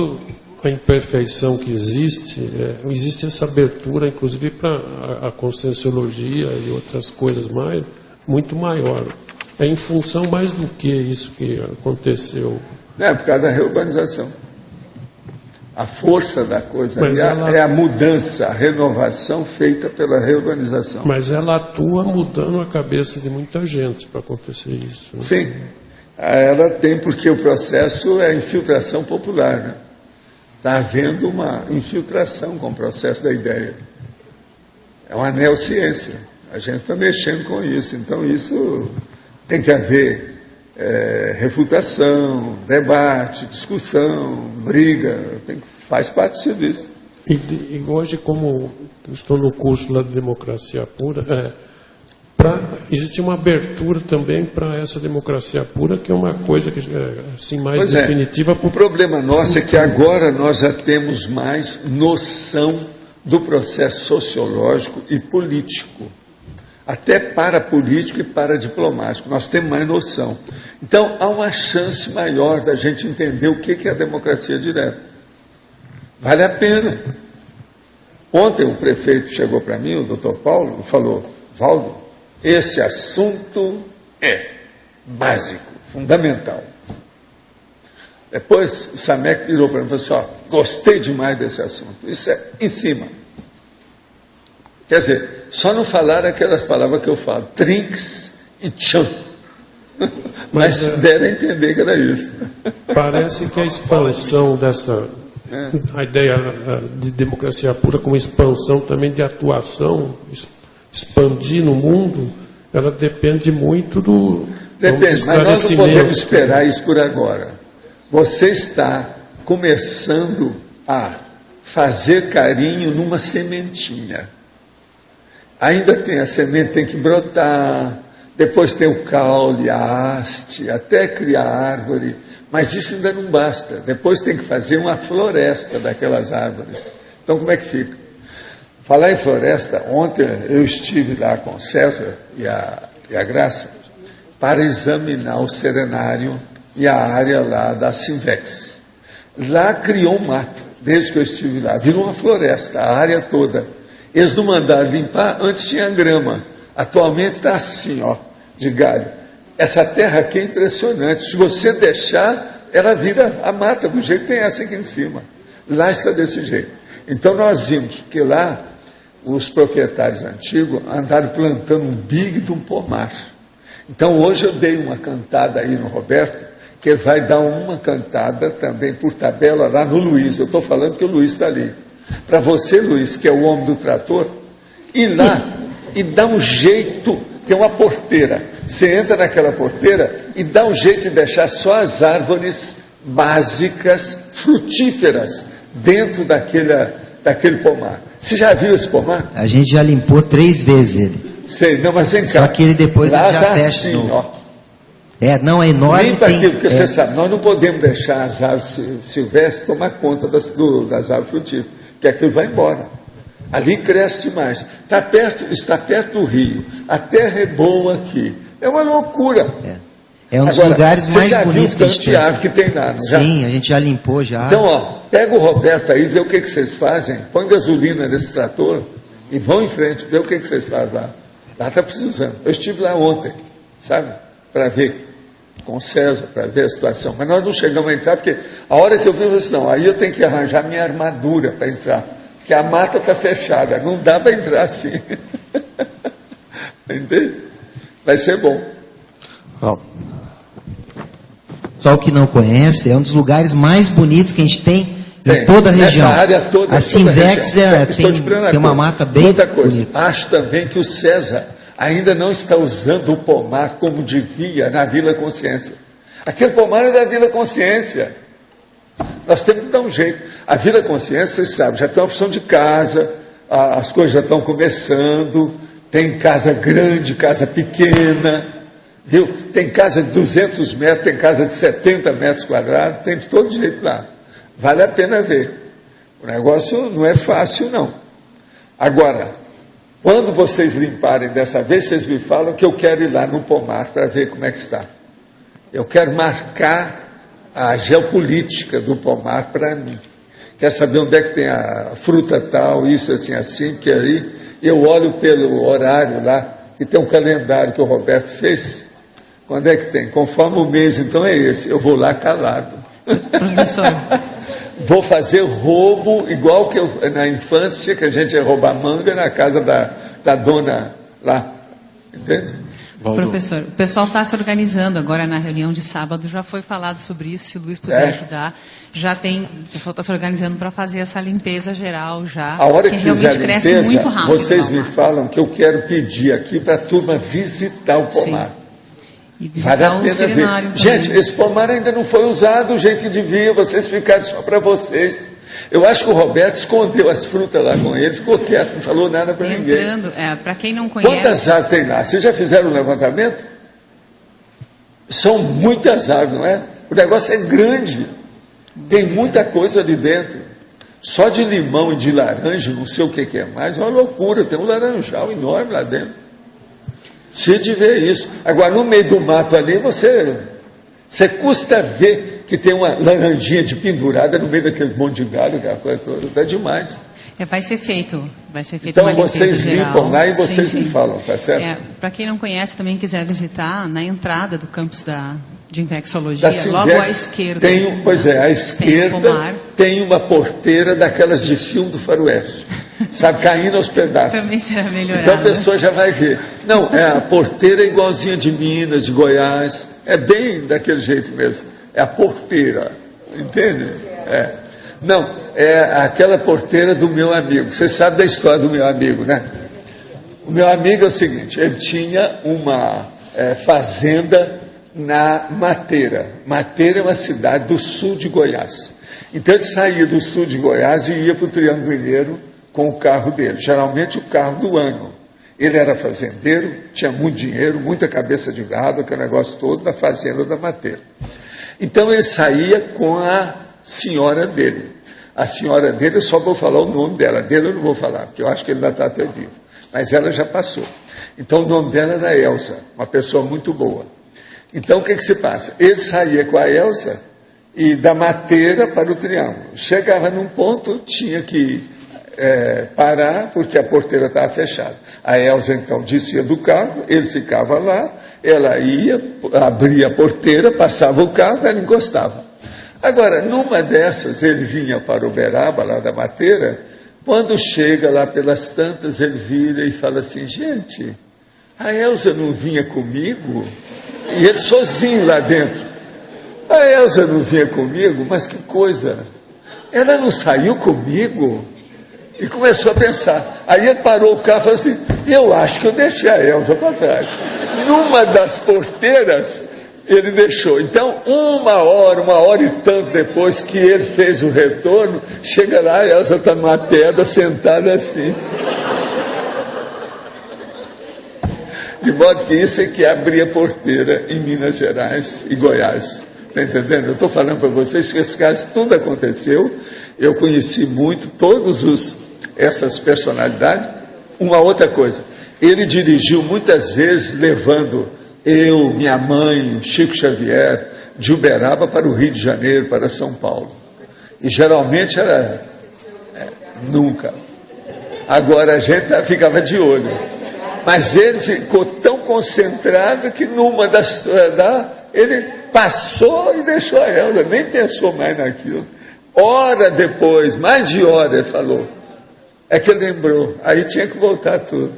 a imperfeição que existe, existe essa abertura, inclusive, para a conscienciologia e outras coisas mais, muito maior. É em função mais do que isso que aconteceu? Por causa da reurbanização. A força da coisa é a mudança, a renovação feita pela reurbanização. Mas ela atua mudando a cabeça de muita gente para acontecer isso. Né? Sim, ela tem, porque o processo é infiltração popular, né? Está havendo uma infiltração com o processo da ideia. É uma neociência. A gente está mexendo com isso. Então, isso tem que haver refutação, debate, discussão, briga. Faz parte do serviço. E hoje, como estou no curso lá de democracia pura, existe uma abertura também para essa democracia pura, que é uma coisa que assim, mais definitiva. O problema nosso é que agora nós já temos mais noção do processo sociológico e político, até parapolítico e paradiplomático. Nós temos mais noção. Então, há uma chance maior da gente entender o que é a democracia direta. Vale a pena. Ontem o prefeito chegou para mim, o doutor Paulo, e falou: Valdo, esse assunto é básico, fundamental. Depois o Samek virou para mim e falou assim: gostei demais desse assunto, isso é em cima. Quer dizer, só não falar aquelas palavras que eu falo, trinks e tchan. Mas deram a entender que era isso. Parece que a expansão dessa... A ideia de democracia pura como expansão também de atuação, expandir no mundo, ela depende muito do Depende, mas nós não podemos esperar isso por agora. Você está começando a fazer carinho numa sementinha. Ainda tem a semente, tem que brotar, depois tem o caule, a haste, até criar árvore. Mas isso ainda não basta. Depois tem que fazer uma floresta daquelas árvores. Então, como é que fica? Falar em floresta, ontem eu estive lá com o César e a Graça para examinar o serenário e a área lá da Sinvex. Lá criou um mato, desde que eu estive lá. Virou uma floresta, a área toda. Eles não mandaram limpar, antes tinha grama. Atualmente está assim, de galho. Essa terra aqui é impressionante. Se você deixar, ela vira a mata, do jeito que tem essa aqui em cima. Lá está desse jeito. Então nós vimos que lá os proprietários antigos andaram plantando um big de um pomar. Então hoje eu dei uma cantada aí no Roberto, que ele vai dar uma cantada também por tabela lá no Luiz. Eu estou falando que o Luiz está ali. Para você, Luiz, que é o homem do trator, ir lá e dar um jeito, tem uma porteira. Você entra naquela porteira e dá um jeito de deixar só as árvores básicas, frutíferas, dentro daquele pomar. Você já viu esse pomar? A gente já limpou 3 vezes ele. Sei, não, mas vem cá. Só que ele depois lá já fecha assim, não, é enorme. Limpa aquilo, porque você sabe, nós não podemos deixar as árvores silvestres tomar conta das árvores frutíferas, que aquilo vai embora. Ali cresce mais. Está perto do rio. A terra é boa aqui. É uma loucura. É um dos lugares mais bonitos que a gente tem. Árvore que tem lá, não já? Sim, a gente já limpou já. Então, pega o Roberto aí, vê o que vocês fazem, põe gasolina nesse trator e vão em frente, vê o que vocês fazem lá. Lá está precisando. Eu estive lá ontem, sabe? Para ver, com o César, para ver a situação. Mas nós não chegamos a entrar, porque a hora que eu vi, eu disse, não, aí eu tenho que arranjar minha armadura para entrar, porque a mata está fechada, não dá para entrar assim. Entende? Vai ser bom. Só o que não conhece, é um dos lugares mais bonitos que a gente tem em toda a região. Essa área toda. A Sinvex tem uma mata bem Outra coisa, bonita. acho também que o César ainda não está usando o pomar como devia na Vila Consciência. Aquele pomar é da Vila Consciência. Nós temos que dar um jeito. A Vila Consciência, vocês sabem, já tem uma opção de casa, as coisas já estão começando, tem casa grande, casa pequena, viu? Tem casa de 200 metros, tem casa de 70 metros quadrados, tem de todo jeito lá. Vale a pena ver. O negócio não é fácil, não. Agora, quando vocês limparem dessa vez, vocês me falam que eu quero ir lá no pomar para ver como é que está. Eu quero marcar a geopolítica do pomar para mim. Quer saber onde é que tem a fruta tal, isso assim, assim, porque aí eu olho pelo horário lá, e tem um calendário que o Roberto fez. Quando é que tem? Conforme o mês, então é esse. Eu vou lá calado. Professor. Vou fazer roubo, igual que na infância, que a gente ia roubar manga na casa da dona lá. Entende? Professor, o pessoal está se organizando agora na reunião de sábado, já foi falado sobre isso, se o Luiz puder ajudar. Já tem, o pessoal está se organizando para fazer essa limpeza geral já. A hora que fizer a limpeza, cresce muito rápido, vocês me falam que eu quero pedir aqui para a turma visitar o pomar. Sim. E visitar vale a pena ver. Gente, esse pomar ainda não foi usado do jeito que devia, vocês ficaram só para vocês. Eu acho que o Roberto escondeu as frutas lá com ele, ficou quieto, não falou nada para ninguém. Para quem não conhece... Quantas árvores tem lá? Vocês já fizeram um levantamento? São muitas árvores, não é? O negócio é grande. Tem muita coisa ali dentro. Só de limão e de laranja, não sei o que é mais, é uma loucura. Tem um laranjal enorme lá dentro. Cheio de ver isso. Agora, no meio do mato ali, você custa ver que tem uma laranjinha de pendurada no meio daquele monte de galho, aquela coisa toda, está demais. Vai ser feito então, uma limpeza vocês limpam geral. lá e vocês sim. me falam, tá certo? Para quem não conhece, também quiser visitar, na entrada do campus de infecciologia, logo à esquerda. À esquerda tem uma porteira daquelas de filme do faroeste, sabe, caindo aos pedaços. Também será melhorado. Então a pessoa já vai ver. Não, a porteira é igualzinha de Minas, de Goiás, é bem daquele jeito mesmo. É a porteira, entende? Não, é aquela porteira do meu amigo. Você sabe da história do meu amigo, né? O meu amigo é o seguinte, ele tinha uma fazenda na Mateira. Mateira é uma cidade do sul de Goiás. Então ele saía do sul de Goiás e ia para o Triângulo Mineiro com o carro dele, geralmente o carro do ano. Ele era fazendeiro, tinha muito dinheiro, muita cabeça de gado, aquele negócio todo da fazenda da Mateira. Então ele saía com a senhora dele. A senhora dele, eu só vou falar o nome dela. Dele eu não vou falar, porque eu acho que ele ainda está até vivo. Mas ela já passou. Então o nome dela era Elza, uma pessoa muito boa. Então o que se passa? Ele saía com a Elza e da Mateira para o Triângulo. Chegava num ponto, tinha que parar, porque a porteira estava fechada. A Elza então descia do carro, ele ficava lá, ela ia, abria a porteira, passava o carro, ela encostava. Agora, numa dessas, ele vinha para Uberaba, lá da Mateira, quando chega lá pelas tantas, ele vira e fala assim, gente, a Elza não vinha comigo? E ele sozinho lá dentro. A Elza não vinha comigo? Mas que coisa! Ela não saiu comigo? E começou a pensar. Aí ele parou o carro e falou assim, eu acho que eu deixei a Elza para trás. Numa das porteiras, ele deixou. Então, uma hora e tanto depois que ele fez o retorno, chega lá, a Elza está numa pedra, sentada assim. De modo que isso é que abria porteira em Minas Gerais e Goiás. Está entendendo? Eu estou falando para vocês que esse caso tudo aconteceu. Eu conheci muito essas personalidades. Uma outra coisa, ele dirigiu muitas vezes levando eu, minha mãe, Chico Xavier, de Uberaba para o Rio de Janeiro, para São Paulo. E geralmente era... nunca. Agora a gente ficava de olho. Mas ele ficou tão concentrado que numa das... ele passou e deixou a Elza, nem pensou mais naquilo. Hora depois, mais de hora, ele falou. É que ele lembrou. Aí tinha que voltar tudo.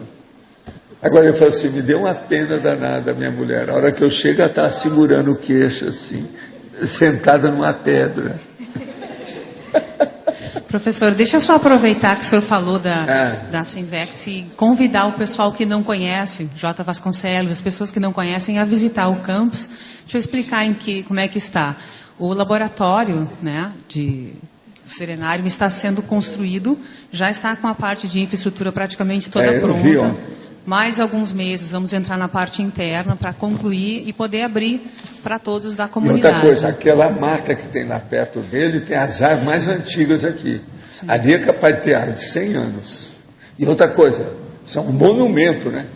Agora ele falou assim, me deu uma pena danada, minha mulher. A hora que eu chego, ela está segurando o queixo assim, sentada numa pedra. Professor, deixa eu só aproveitar que o senhor falou da Sinvex e convidar o pessoal que não conhece, J. Vasconcelos, as pessoas que não conhecem, a visitar o campus. Deixa eu explicar como é que está. O laboratório, né, de Serenário está sendo construído, já está com a parte de infraestrutura praticamente toda pronta. Mais alguns meses vamos entrar na parte interna para concluir e poder abrir para todos da comunidade. E outra coisa, aquela mata que tem lá perto dele tem as árvores mais antigas aqui. Sim. Ali é capaz de ter árvore de 100 anos. E outra coisa, isso é um monumento, né?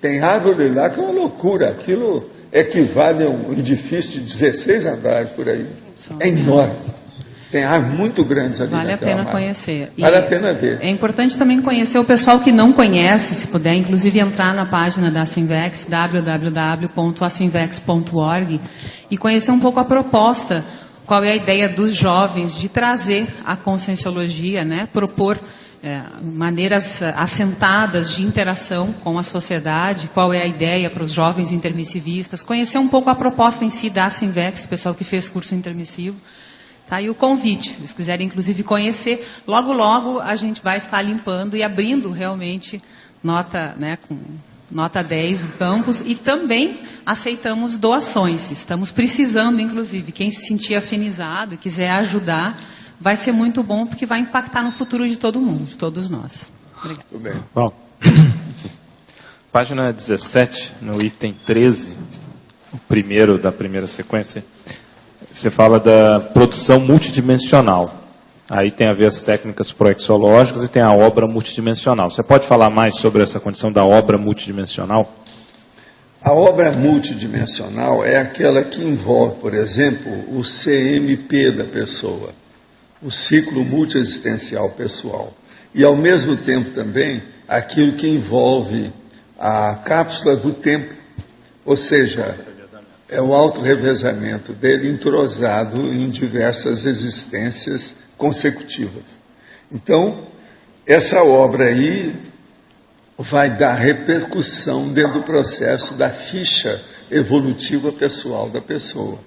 Tem árvore lá que é uma loucura. Aquilo equivale a um edifício de 16 andares por aí. É enorme. Tem árvores muito grandes ali. Vale a pena conhecer. Vale a pena ver. É importante também conhecer o pessoal que não conhece, se puder, inclusive entrar na página da Sinvex, www.asinvex.org, e conhecer um pouco a proposta, qual é a ideia dos jovens de trazer a conscienciologia, né, propor maneiras assentadas de interação com a sociedade, qual é a ideia para os jovens intermissivistas, conhecer um pouco a proposta em si da Sinvex, o pessoal que fez curso intermissivo. Tá aí o convite, se vocês quiserem inclusive conhecer, logo logo a gente vai estar limpando e abrindo realmente nota, né, com nota 10 do campus, e também aceitamos doações, estamos precisando inclusive, quem se sentir afinizado e quiser ajudar, vai ser muito bom porque vai impactar no futuro de todo mundo, de todos nós. Obrigada. Muito bem. Bom, página 17, no item 13, o primeiro da primeira sequência, você fala da produção multidimensional. Aí tem a ver as técnicas proexológicas e tem a obra multidimensional. Você pode falar mais sobre essa condição da obra multidimensional? A obra multidimensional é aquela que envolve, por exemplo, o CMP da pessoa, o ciclo multiexistencial pessoal. E, ao mesmo tempo, também, aquilo que envolve a cápsula do tempo, ou seja, é o autorrevezamento dele entrosado em diversas existências consecutivas. Então, essa obra aí vai dar repercussão dentro do processo da ficha evolutiva pessoal da pessoa.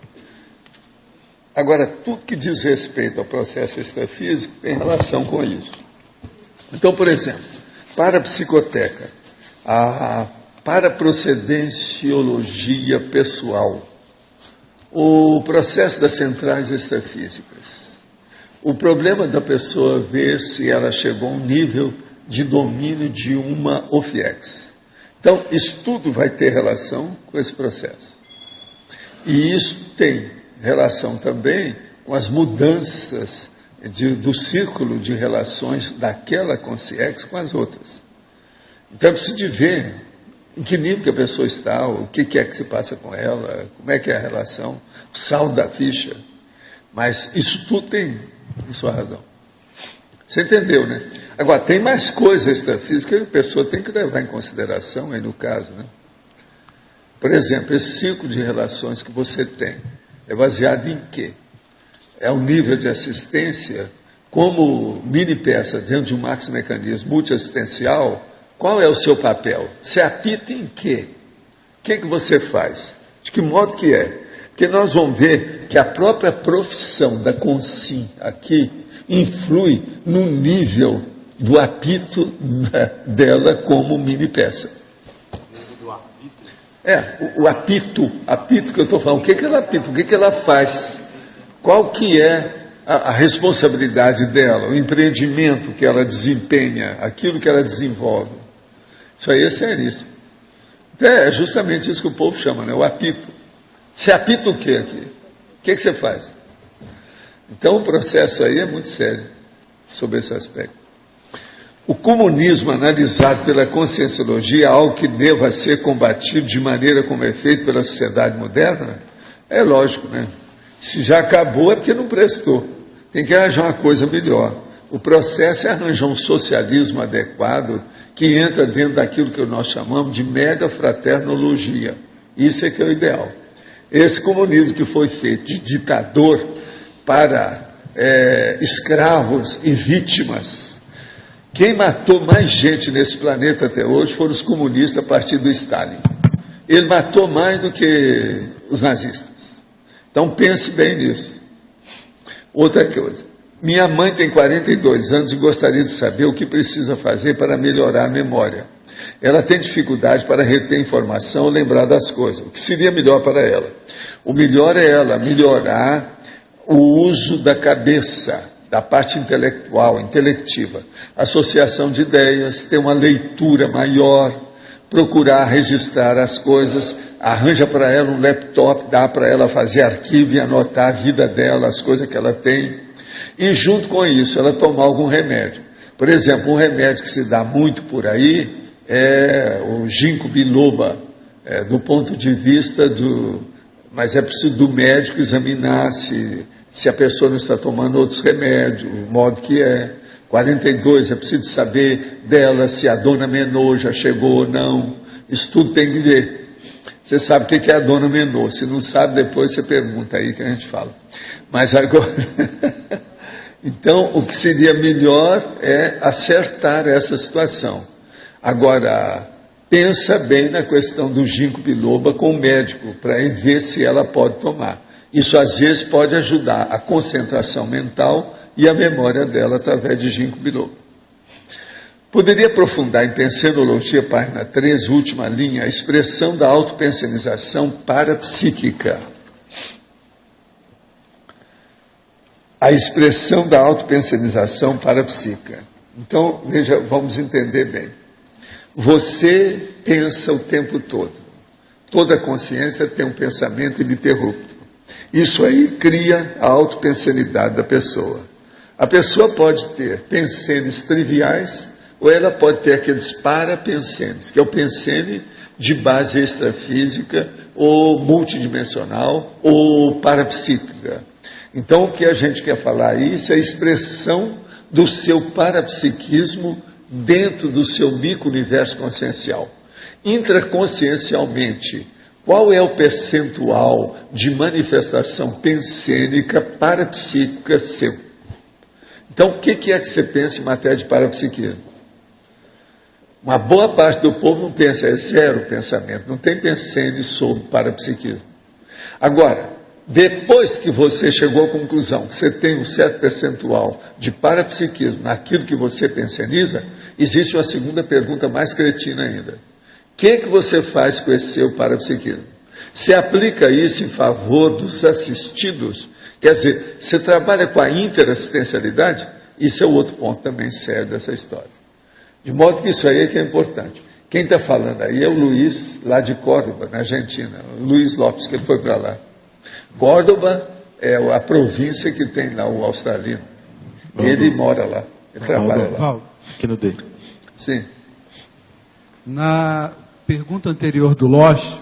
Agora, tudo que diz respeito ao processo extrafísico tem relação com isso. Então, por exemplo, para a psicoteca, a paraprocedenciologia pessoal, o processo das centrais extrafísicas, o problema da pessoa ver se ela chegou a um nível de domínio de uma OFIEX. Então, isso tudo vai ter relação com esse processo. E isso tem relação também com as mudanças do círculo de relações daquela consciência com as outras. Então, é preciso de ver em que nível que a pessoa está, o que é que se passa com ela, como é que é a relação, o saldo da ficha. Mas isso tudo tem sua razão. Você entendeu, né? Agora, tem mais coisas extrafísicas que a pessoa tem que levar em consideração, aí no caso, né? Por exemplo, esse ciclo de relações que você tem é baseado em quê? É um nível de assistência, como mini peça dentro de um maxi-mecanismo multiassistencial. Qual é o seu papel? Você apita em quê? O que você faz? De que modo que é? Porque nós vamos ver que a própria profissão da Consim aqui influi no nível do apito dela como mini peça. O apito que eu estou falando, o que ela apita, o que ela faz? Qual que é a responsabilidade dela, o empreendimento que ela desempenha, aquilo que ela desenvolve? Isso aí é seríssimo. Então, é justamente isso que o povo chama, né? O apito. Você apita o quê aqui? O que você faz? Então, o processo aí é muito sério sobre esse aspecto. O comunismo analisado pela conscienciologia é algo que deva ser combatido de maneira como é feito pela sociedade moderna? É lógico, né? Se já acabou é porque não prestou. Tem que arranjar uma coisa melhor. O processo é arranjar um socialismo adequado que entra dentro daquilo que nós chamamos de megafraternologia. Isso é que é o ideal. Esse comunismo que foi feito de ditador para escravos e vítimas. Quem matou mais gente nesse planeta até hoje foram os comunistas a partir do Stalin. Ele matou mais do que os nazistas. Então pense bem nisso. Outra coisa, Minha mãe tem 42 anos e gostaria de saber o que precisa fazer para melhorar a memória. Ela tem dificuldade para reter informação ou lembrar das coisas. O que seria melhor para ela? O melhor é ela melhorar o uso da cabeça, da parte intelectual, intelectiva. Associação de ideias, ter uma leitura maior, procurar registrar as coisas, arranja para ela um laptop, dá para ela fazer arquivo e anotar a vida dela, as coisas que ela tem. E junto com isso, ela tomar algum remédio. Por exemplo, um remédio que se dá muito por aí é o ginkgo biloba, do ponto de vista do... Mas é preciso do médico examinar se a pessoa não está tomando outros remédios, o modo que é. 42, é preciso saber dela se a dona Menor já chegou ou não. Isso tudo tem que ver. Você sabe o que é a dona Menor. Se não sabe, depois você pergunta aí que a gente fala. Mas agora... Então, o que seria melhor é acertar essa situação. Agora, pensa bem na questão do ginkgo biloba com o médico, para ver se ela pode tomar. Isso, às vezes, pode ajudar a concentração mental e a memória dela através de ginkgo biloba. Poderia aprofundar em Pensenologia, página 13, última linha, a expressão da autopensenização parapsíquica. A expressão da autopensenização parapsíquica. Então, veja, vamos entender bem. Você pensa o tempo todo. Toda consciência tem um pensamento ininterrupto. Isso aí cria a autopensenidade da pessoa. A pessoa pode ter pensenes triviais, ou ela pode ter aqueles parapensenes, que é o pensene de base extrafísica, ou multidimensional, ou parapsíquica. Então, o que a gente quer falar aí, isso é a expressão do seu parapsiquismo dentro do seu micro-universo consciencial. Intraconsciencialmente, qual é o percentual de manifestação pensênica parapsíquica seu? Então, o que é que você pensa em matéria de parapsiquismo? Uma boa parte do povo não pensa, é zero pensamento, não tem pensene sobre parapsiquismo. Agora, depois que você chegou à conclusão que você tem um certo percentual de parapsiquismo naquilo que você penseniza, existe uma segunda pergunta mais cretina ainda. O que você faz com esse seu parapsiquismo? Você aplica isso em favor dos assistidos? Quer dizer, você trabalha com a interassistencialidade? Isso é o outro ponto também sério dessa história. De modo que isso aí é que é importante. Quem está falando aí é o Luiz, lá de Córdoba, na Argentina. O Luiz Lopes, que ele foi para lá. Córdoba é a província que tem lá o australiano. Ele mora lá, ele trabalha lá. Paulo, aqui no D. Sim. Na pergunta anterior do Losch,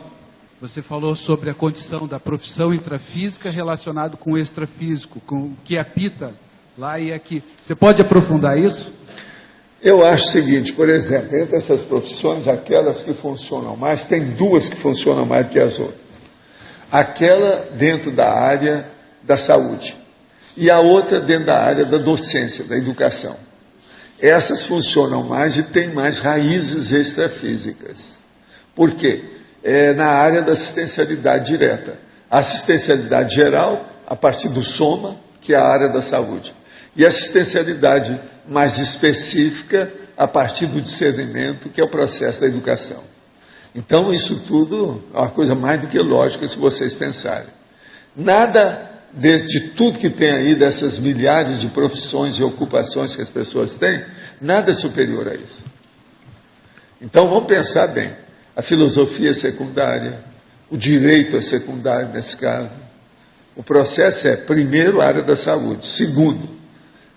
você falou sobre a condição da profissão intrafísica relacionada com o extrafísico, com o que apita lá e aqui. Você pode aprofundar isso? Eu acho o seguinte, por exemplo, entre essas profissões, aquelas que funcionam mais, tem duas que funcionam mais do que as outras. Aquela dentro da área da saúde e a outra dentro da área da docência, da educação. Essas funcionam mais e têm mais raízes extrafísicas. Por quê? É na área da assistencialidade direta. A assistencialidade geral, a partir do soma, que é a área da saúde. E a assistencialidade mais específica, a partir do discernimento, que é o processo da educação. Então, isso tudo é uma coisa mais do que lógica, se vocês pensarem. Nada de tudo que tem aí, dessas milhares de profissões e ocupações que as pessoas têm, nada é superior a isso. Então, vamos pensar bem. A filosofia é secundária, o direito é secundário nesse caso. O processo é, primeiro, a área da saúde, segundo,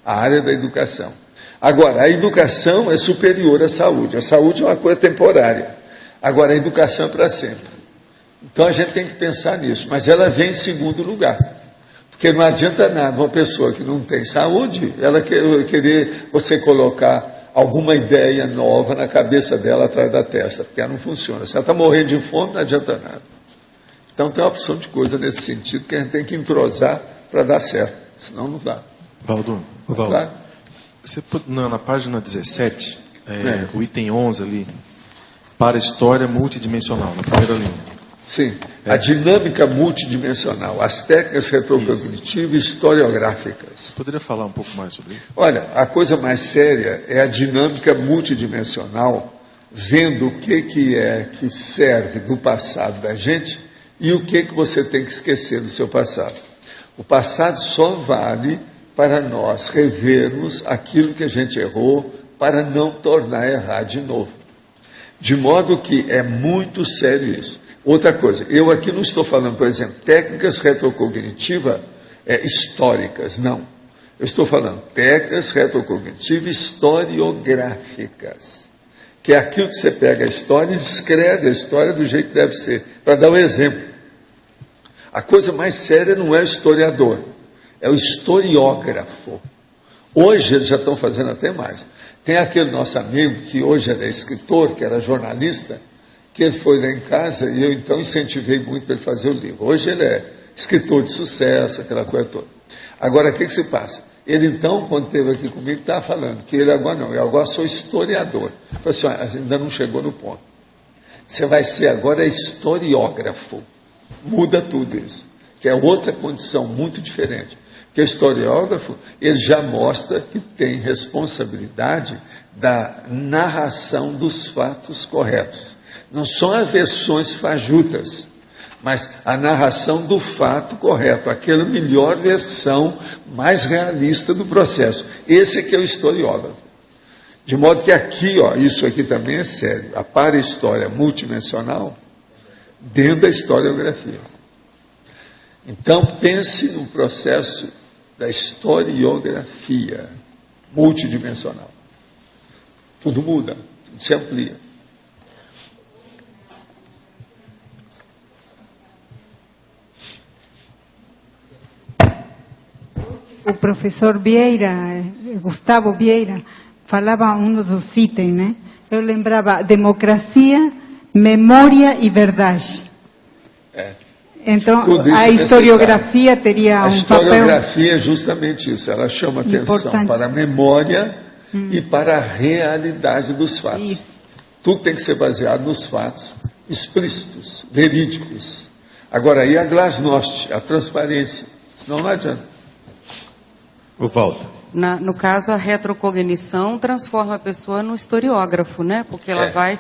a área da educação. Agora, a educação é superior à saúde. A saúde é uma coisa temporária. Agora, a educação é para sempre. Então, a gente tem que pensar nisso. Mas ela vem em segundo lugar. Porque não adianta nada uma pessoa que não tem saúde, ela querer você colocar alguma ideia nova na cabeça dela atrás da testa. Porque ela não funciona. Se ela está morrendo de fome, não adianta nada. Então, tem uma opção de coisa nesse sentido que a gente tem que entrosar para dar certo. Senão, não dá. Valdo, claro. Na página 17, o item 11 ali, para a história multidimensional, na primeira linha. Sim, a dinâmica multidimensional, as técnicas retrocognitivas e historiográficas. Você poderia falar um pouco mais sobre isso? Olha, a coisa mais séria é a dinâmica multidimensional, vendo o que é que serve do passado da gente e o que você tem que esquecer do seu passado. O passado só vale para nós revermos aquilo que a gente errou, para não tornar a errar de novo. De modo que é muito sério isso. Outra coisa, eu aqui não estou falando, por exemplo, técnicas retrocognitivas históricas, não. Eu estou falando técnicas retrocognitivas historiográficas, que é aquilo que você pega a história e descreve a história do jeito que deve ser. Para dar um exemplo, a coisa mais séria não é o historiador, é o historiógrafo. Hoje eles já estão fazendo até mais. Tem aquele nosso amigo que hoje era escritor, que era jornalista, que ele foi lá em casa e eu então incentivei muito para ele fazer o livro. Hoje ele é escritor de sucesso, aquela coisa toda. Agora, o que se passa? Ele então, quando esteve aqui comigo, estava falando que ele agora não, eu agora sou historiador. Eu falei assim, ainda não chegou no ponto. Você vai ser agora historiógrafo. Muda tudo isso, que é outra condição muito diferente. Porque o historiógrafo, ele já mostra que tem responsabilidade da narração dos fatos corretos. Não são as versões fajutas, mas a narração do fato correto, aquela melhor versão mais realista do processo. Esse aqui é o historiógrafo. De modo que aqui, isso aqui também é sério, a para-história multidimensional dentro da historiografia. Então, pense no processo da historiografia multidimensional. Tudo muda, tudo se amplia. O professor Vieira, Gustavo Vieira, falava um dos itens, né? Eu lembrava democracia, memória e verdade. Então, a historiografia teria um papel... A historiografia é justamente isso, ela chama atenção para a memória e para a realidade dos fatos. Isso. Tudo tem que ser baseado nos fatos explícitos, verídicos. Agora, aí a glasnost, a transparência, senão não adianta. O Walter. No caso, a retrocognição transforma a pessoa no historiógrafo, né? Porque ela vai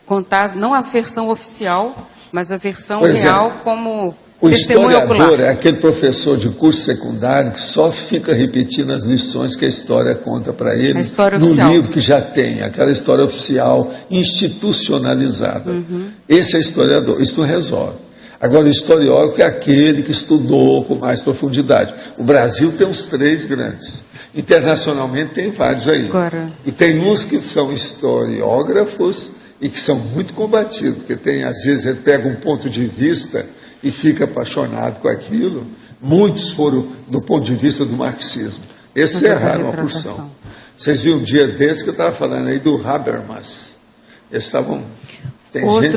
contar, não a versão oficial, mas a versão real como testemunho ocular. O historiador é aquele professor de curso secundário que só fica repetindo as lições que a história conta para ele no livro que já tem, aquela história oficial, institucionalizada. Esse é historiador, isso não resolve. Agora, o historiógrafo é aquele que estudou com mais profundidade. O Brasil tem uns 3 grandes. Internacionalmente tem vários aí. E tem uns que são historiógrafos e que são muito combatidos, porque tem, às vezes, ele pega um ponto de vista e fica apaixonado com aquilo. Muitos foram do ponto de vista do marxismo. Esse é raro, uma porção. Vocês viram um dia desse que eu estava falando aí do Habermas. Eles estavam...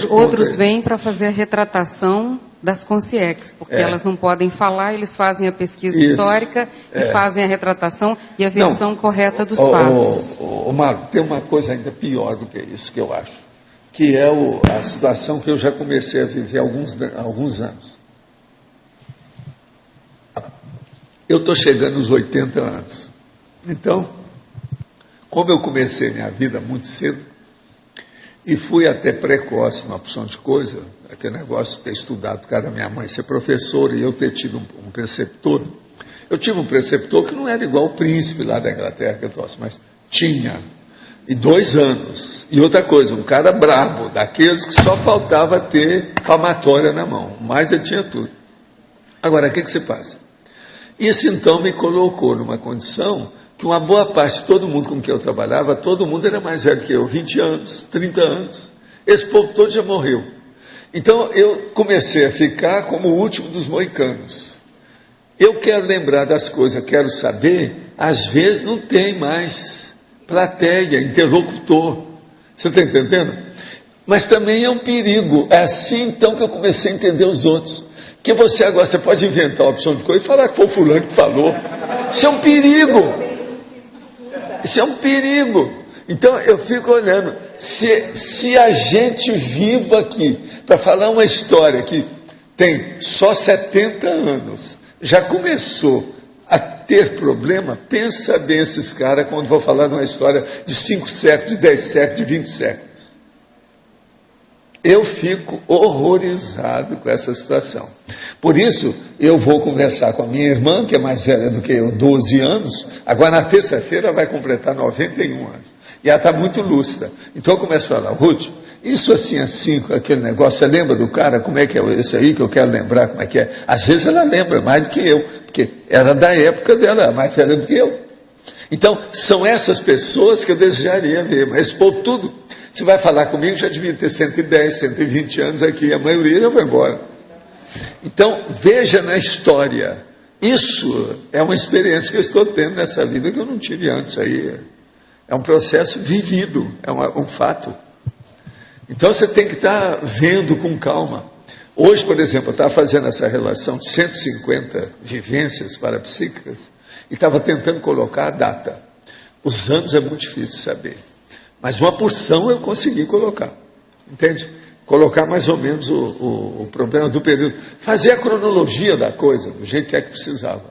Outros vêm para fazer a retratação das consciex, porque elas não podem falar, eles fazem a pesquisa histórica e fazem a retratação e a versão correta dos fatos. Mário, tem uma coisa ainda pior do que isso, que eu acho, que é a situação que eu já comecei a viver há alguns anos. Eu estou chegando aos 80 anos. Então, como eu comecei minha vida muito cedo, e fui até precoce numa opção de coisa, aquele negócio de ter estudado por causa da minha mãe ser professora e eu ter tido um preceptor. Eu tive um preceptor que não era igual o príncipe lá da Inglaterra que eu trouxe, mas tinha. E 2 anos. E outra coisa, um cara brabo, daqueles que só faltava ter palmatória na mão. Mas ele tinha tudo. Agora, o que se passa? Isso então me colocou numa condição que uma boa parte de todo mundo com quem eu trabalhava, todo mundo era mais velho que eu, 20 anos, 30 anos. Esse povo todo já morreu. Então, eu comecei a ficar como o último dos moicanos. Eu quero lembrar das coisas, quero saber, às vezes não tem mais plateia, interlocutor. Você está entendendo? Mas também é um perigo. É assim, então, que eu comecei a entender os outros. Que você agora, você pode inventar uma opção de coisa e falar que foi o fulano que falou. Isso é um perigo. Isso é um perigo. Então eu fico olhando, se a gente viva aqui, para falar uma história que tem só 70 anos, já começou a ter problema, pensa bem esses caras quando vou falar de uma história de 5 séculos, de 10 séculos, de 20 séculos. Eu fico horrorizado com essa situação. Por isso, eu vou conversar com a minha irmã, que é mais velha do que eu, 12 anos, agora na terça-feira vai completar 91 anos. E ela está muito lúcida. Então eu começo a falar, Ruth, isso assim, aquele negócio, você lembra do cara, como é que é esse aí, que eu quero lembrar como é que é? Às vezes ela lembra mais do que eu, porque era da época dela, mais velha do que eu. Então, são essas pessoas que eu desejaria ver, mas por tudo, você vai falar comigo, já devia ter 110, 120 anos aqui, a maioria já foi embora. Então, veja na história, isso é uma experiência que eu estou tendo nessa vida que eu não tive antes aí. É um processo vivido, é um fato. Então você tem que estar vendo com calma. Hoje, por exemplo, eu estava fazendo essa relação de 150 vivências parapsíquicas e estava tentando colocar a data. Os anos é muito difícil saber, mas uma porção eu consegui colocar, entende? Colocar mais ou menos o problema do período, fazer a cronologia da coisa, do jeito que precisava.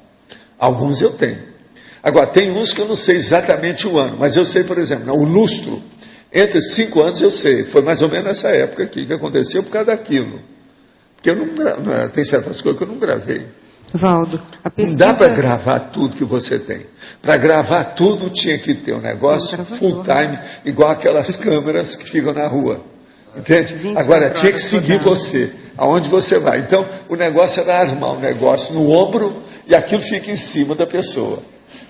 Alguns eu tenho. Agora, tem uns que eu não sei exatamente o ano, mas eu sei, por exemplo, o lustro, entre 5 anos eu sei, foi mais ou menos nessa época aqui que aconteceu por causa daquilo. Porque eu não tem certas coisas que eu não gravei. Valdo, a pesquisa... Não dá para gravar tudo que você tem. Para gravar tudo tinha que ter um negócio full time, igual aquelas câmeras que ficam na rua. Entende? Agora, tinha que seguir você, aonde você vai. Então, o negócio era armar um negócio no ombro e aquilo fica em cima da pessoa.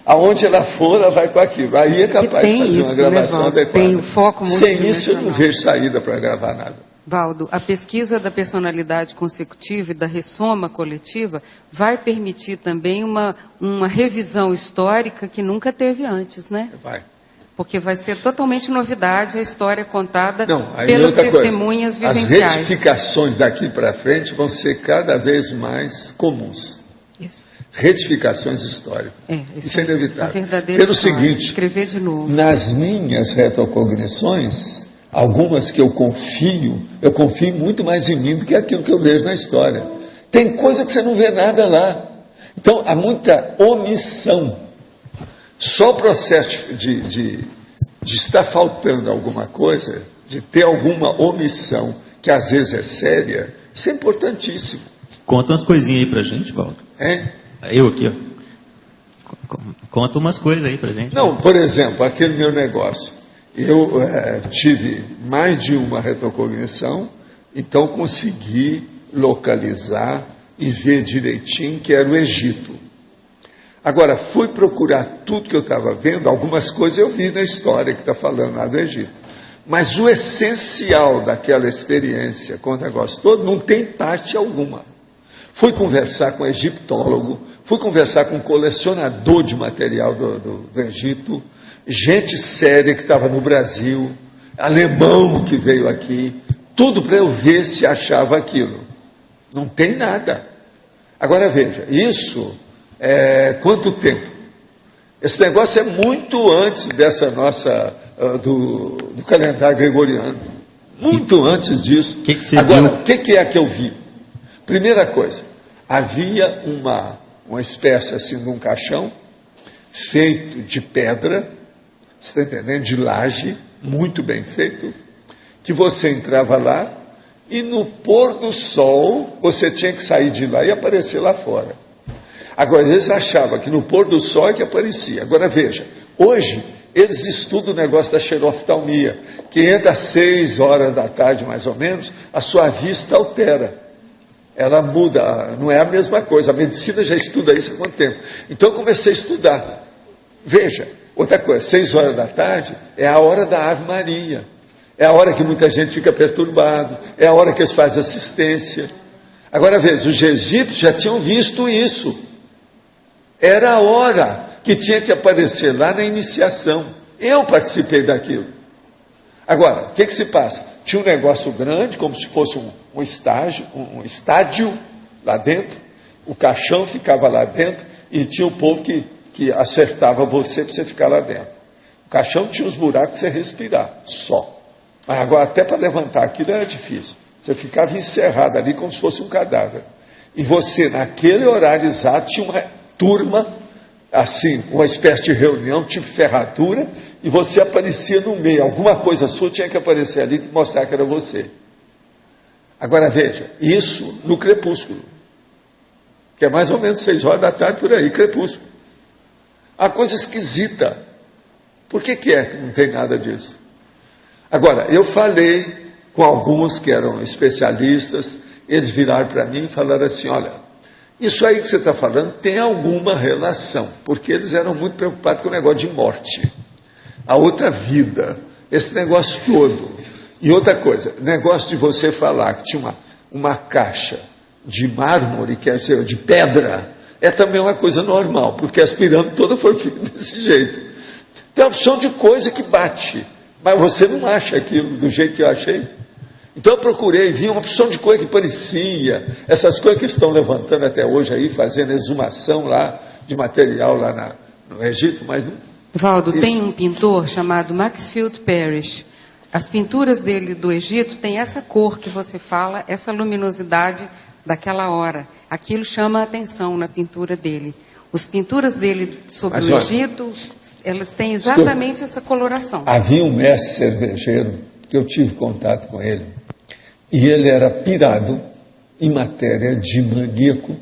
Aonde ela for, ela vai com aquilo. Aí é capaz de fazer uma gravação adequada. Tem o foco sem isso, eu não vejo saída para gravar nada. Valdo, a pesquisa da personalidade consecutiva e da ressoma coletiva vai permitir também uma revisão histórica que nunca teve antes, né? Vai. Porque vai ser totalmente novidade a história contada pelas testemunhas vivenciais. As retificações daqui para frente vão ser cada vez mais comuns. Isso. Retificações históricas. Isso é inevitável. Pelo seguinte, escrever de novo. Nas minhas retrocognições, algumas que eu confio muito mais em mim do que aquilo que eu vejo na história. Tem coisa que você não vê nada lá. Então, há muita omissão. Só o processo de estar faltando alguma coisa, de ter alguma omissão, que às vezes é séria, isso é importantíssimo. Conta umas coisinhas aí pra gente, Valdo. Eu aqui, ó. Conta umas coisas aí pra gente. Não, por exemplo, aquele meu negócio. Eu tive mais de uma retrocognição, então consegui localizar e ver direitinho que era o Egito. Agora, fui procurar tudo que eu estava vendo, algumas coisas eu vi na história que está falando lá do Egito. Mas o essencial daquela experiência com o negócio todo não tem parte alguma. Fui conversar com um egiptólogo, fui conversar com um colecionador de material do Egito, gente séria que estava no Brasil, alemão que veio aqui, tudo para eu ver se achava aquilo. Não tem nada. Agora veja, isso quanto tempo? Esse negócio é muito antes dessa nossa, do calendário gregoriano. Muito antes disso. Agora, o que é que eu vi? Primeira coisa, havia uma espécie assim de um caixão feito de pedra, você está entendendo? De laje, muito bem feito, que você entrava lá e no pôr do sol você tinha que sair de lá e aparecer lá fora. Agora, eles achavam que no pôr do sol é que aparecia. Agora veja, hoje eles estudam o negócio da xeroftalmia, que entra às 6 horas da tarde mais ou menos, a sua vista altera. Ela muda, não é a mesma coisa. A medicina já estuda isso há quanto tempo? Então eu comecei a estudar. Veja, outra coisa, 6 horas da tarde é a hora da Ave Maria. É a hora que muita gente fica perturbado. É a hora que eles fazem assistência. Agora veja, os egípcios já tinham visto isso. Era a hora que tinha que aparecer lá na iniciação. Eu participei daquilo. Agora, o que se passa? Tinha um negócio grande, como se fosse um estádio lá dentro, o caixão ficava lá dentro e tinha o povo que acertava você para você ficar lá dentro. O caixão tinha uns buracos para você respirar, só. Mas agora, até para levantar aquilo era difícil. Você ficava encerrado ali como se fosse um cadáver. E você, naquele horário exato, tinha uma turma, assim, uma espécie de reunião, tipo ferradura, e você aparecia no meio. Alguma coisa sua tinha que aparecer ali e mostrar que era você. Agora veja, isso no crepúsculo, que é mais ou menos 6 horas da tarde por aí, crepúsculo. A coisa esquisita. Por que é que não tem nada disso? Agora, eu falei com alguns que eram especialistas, eles viraram para mim e falaram assim, olha, isso aí que você está falando tem alguma relação, porque eles eram muito preocupados com o negócio de morte, a outra vida, esse negócio todo. E outra coisa, negócio de você falar que tinha uma caixa de mármore, quer dizer, de pedra, é também uma coisa normal, porque as pirâmides todas foram feitas desse jeito. Tem uma opção de coisa que bate, mas você não acha aquilo do jeito que eu achei. Então eu procurei, vi uma opção de coisa que parecia, essas coisas que estão levantando até hoje aí, fazendo exumação lá, de material lá no Egito, mas não... Valdo, tem um pintor chamado Maxfield Parrish. As pinturas dele do Egito têm essa cor que você fala, essa luminosidade daquela hora. Aquilo chama a atenção na pintura dele. As pinturas dele sobre o Egito, elas têm exatamente essa coloração. Havia um mestre cervejeiro, que eu tive contato com ele, e ele era pirado em matéria de maníaco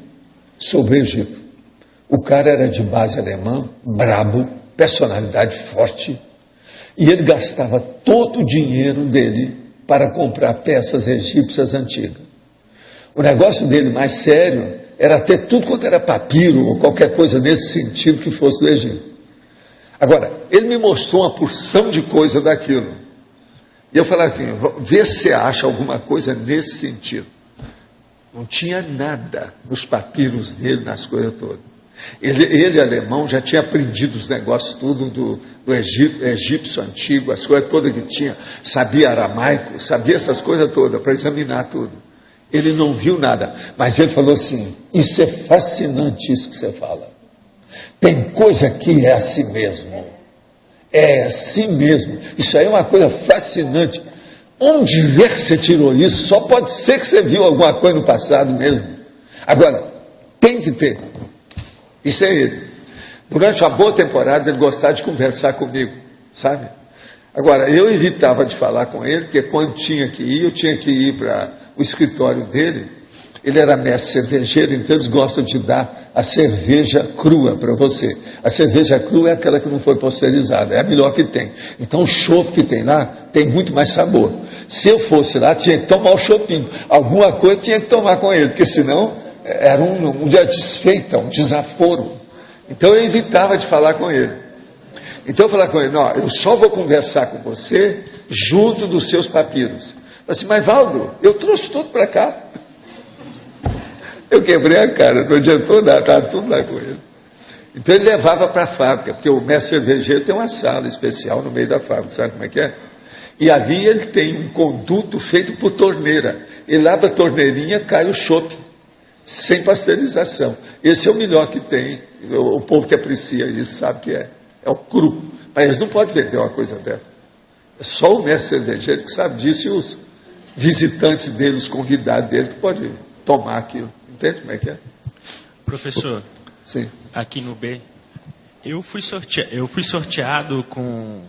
sobre o Egito. O cara era de base alemã, brabo, personalidade forte, e ele gastava todo o dinheiro dele para comprar peças egípcias antigas. O negócio dele mais sério era ter tudo quanto era papiro ou qualquer coisa nesse sentido que fosse do Egito. Agora, ele me mostrou uma porção de coisa daquilo. E eu falei aqui, vê se você acha alguma coisa nesse sentido. Não tinha nada nos papiros dele, nas coisas todas. Ele alemão, já tinha aprendido os negócios tudo do Egito, egípcio antigo, as coisas todas que tinha, sabia aramaico, sabia essas coisas todas, para examinar tudo. Ele não viu nada, mas ele falou assim, isso é fascinante isso que você fala. Tem coisa que é assim mesmo. É assim mesmo. Isso aí é uma coisa fascinante. Onde é que você tirou isso? Só pode ser que você viu alguma coisa no passado mesmo. Agora, tem que ter. Isso é ele. Durante uma boa temporada, ele gostava de conversar comigo, sabe? Agora, eu evitava de falar com ele, porque quando tinha que ir, eu tinha que ir para o escritório dele. Ele era mestre cervejeiro, então eles gostam de dar a cerveja crua para você. A cerveja crua é aquela que não foi pasteurizada, é a melhor que tem. Então o chopp que tem lá tem muito mais sabor. Se eu fosse lá, tinha que tomar o choppinho. Alguma coisa tinha que tomar com ele, porque senão era um desfeita, um desaforo. Então eu evitava de falar com ele. Então eu falava com ele, não, eu só vou conversar com você junto dos seus papiros. Eu falei assim, mas Valdo, eu trouxe tudo para cá. Eu quebrei a cara, não adiantou nada, estava tudo lá com ele. Então ele levava para a fábrica, porque o mestre cervejeiro tem uma sala especial no meio da fábrica, sabe como é que é? E ali ele tem um conduto feito por torneira. Ele abre a torneirinha, cai o chopp, sem pasteurização. Esse é o melhor que tem. O povo que aprecia isso sabe que é o cru. Mas eles não podem vender uma coisa dessa. É só o mestre cervejeiro que sabe disso e os visitantes dele, os convidados dele, que podem tomar aquilo. Entende como é que é? Professor, sim. Aqui no B, eu fui sorteado com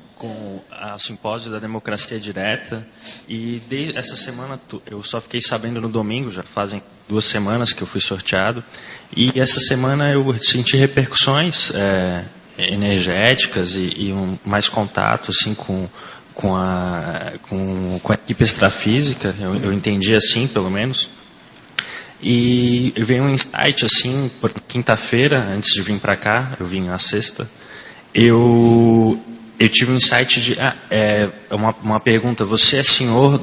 a simpósio da democracia direta e desde essa semana eu só fiquei sabendo no domingo, já fazem 2 semanas que eu fui sorteado, e essa semana eu senti repercussões energéticas e mais contato assim, com a equipe extrafísica, eu entendi assim pelo menos. E veio um insight, assim, quinta-feira, antes de vir para cá, eu vim na sexta, eu tive um insight de, uma pergunta, você é senhor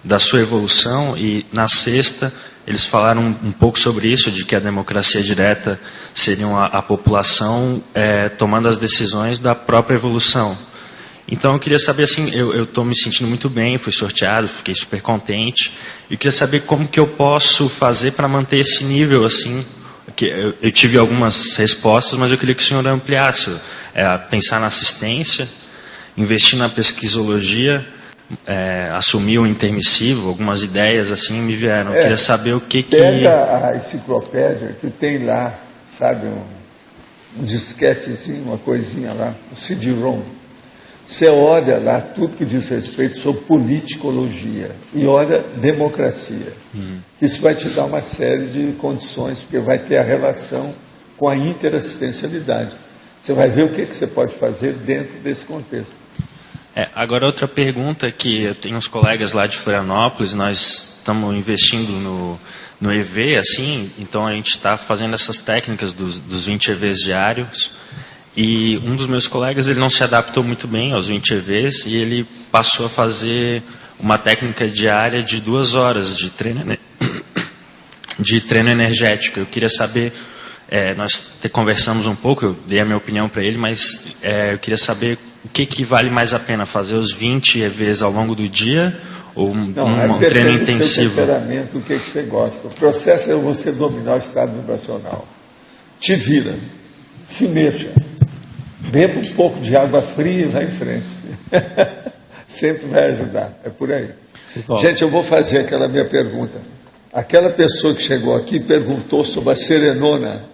da sua evolução? E na sexta, eles falaram um pouco sobre isso, de que a democracia direta seria a população tomando as decisões da própria evolução. Então eu queria saber, assim, eu estou me sentindo muito bem, fui sorteado, fiquei super contente, e queria saber como que eu posso fazer para manter esse nível, assim, que eu tive algumas respostas, mas eu queria que o senhor ampliasse, pensar na assistência, investir na pesquisologia, assumir o intermissivo, algumas ideias assim me vieram. Eu queria saber o que Pega a enciclopédia que tem lá, sabe, um disquetezinho, uma coisinha lá, o CD-ROM. Você olha lá tudo que diz respeito sobre politicologia e olha democracia. Isso vai te dar uma série de condições, porque vai ter a relação com a interassistencialidade. Você vai ver o que você pode fazer dentro desse contexto. Agora, outra pergunta que eu tenho uns colegas lá de Florianópolis, nós estamos investindo no EV, assim, então a gente está fazendo essas técnicas dos 20 EVs diários, e um dos meus colegas, ele não se adaptou muito bem aos 20 EVs, e ele passou a fazer uma técnica diária de 2 horas de treino energético. Eu queria saber, nós conversamos um pouco, eu dei a minha opinião para ele, mas eu queria saber o que vale mais a pena, fazer os 20 EVs ao longo do dia ou um treino intensivo? Do seu temperamento, o que você gosta. O processo é você dominar o estado vibracional. Te vira, se mexa, beba um pouco de água fria e vai em frente. Sempre vai ajudar, é por aí. Gente, eu vou fazer aquela minha pergunta. Aquela pessoa que chegou aqui perguntou sobre a serenona.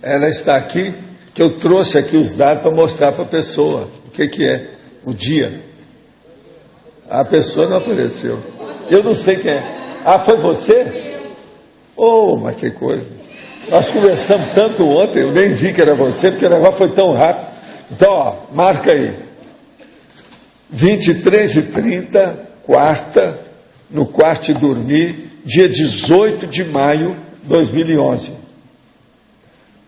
Ela está aqui, que eu trouxe aqui os dados para mostrar para a pessoa o que é o dia. A pessoa não apareceu. Eu não sei quem é. Ah, foi você? Oh, mas que coisa. Nós conversamos tanto ontem, eu nem vi que era você, porque o negócio foi tão rápido. Então, ó, marca aí. 23h30, quarta, no quarto de dormir, dia 18 de maio de 2011.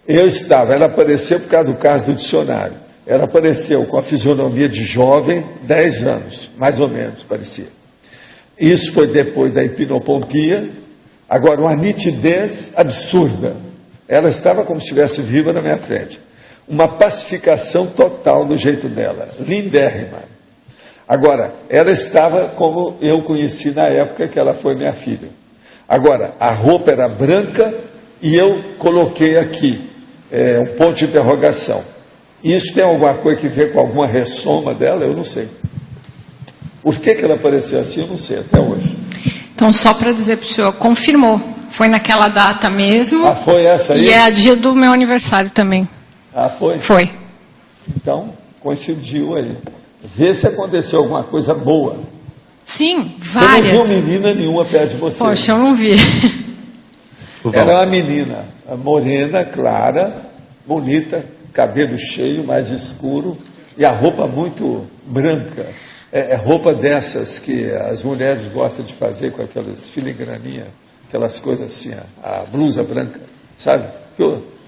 Eu estava, ela apareceu por causa do caso do dicionário. Ela apareceu com a fisionomia de jovem, 10 anos, mais ou menos, parecia. Isso foi depois da hipnopompia. Agora, uma nitidez absurda. Ela estava como se estivesse viva na minha frente. Uma pacificação total do jeito dela, lindérrima. Agora, ela estava como eu conheci na época que ela foi minha filha. Agora, a roupa era branca e eu coloquei aqui um ponto de interrogação. Isso tem alguma coisa que ver com alguma ressoma dela? Eu não sei. Por que ela apareceu assim, eu não sei até hoje. Então, só para dizer para o senhor, confirmou. Foi naquela data mesmo. Ah, foi essa aí? E é dia do meu aniversário também. Ah, foi? Foi. Então, coincidiu aí. Vê se aconteceu alguma coisa boa. Sim, várias. Você não viu menina nenhuma perto de você? Poxa, eu não vi. Era uma menina morena, clara, bonita, cabelo cheio, mais escuro, e a roupa muito branca. É roupa dessas que as mulheres gostam de fazer com aquelas filigraninhas, aquelas coisas assim, a blusa branca, sabe?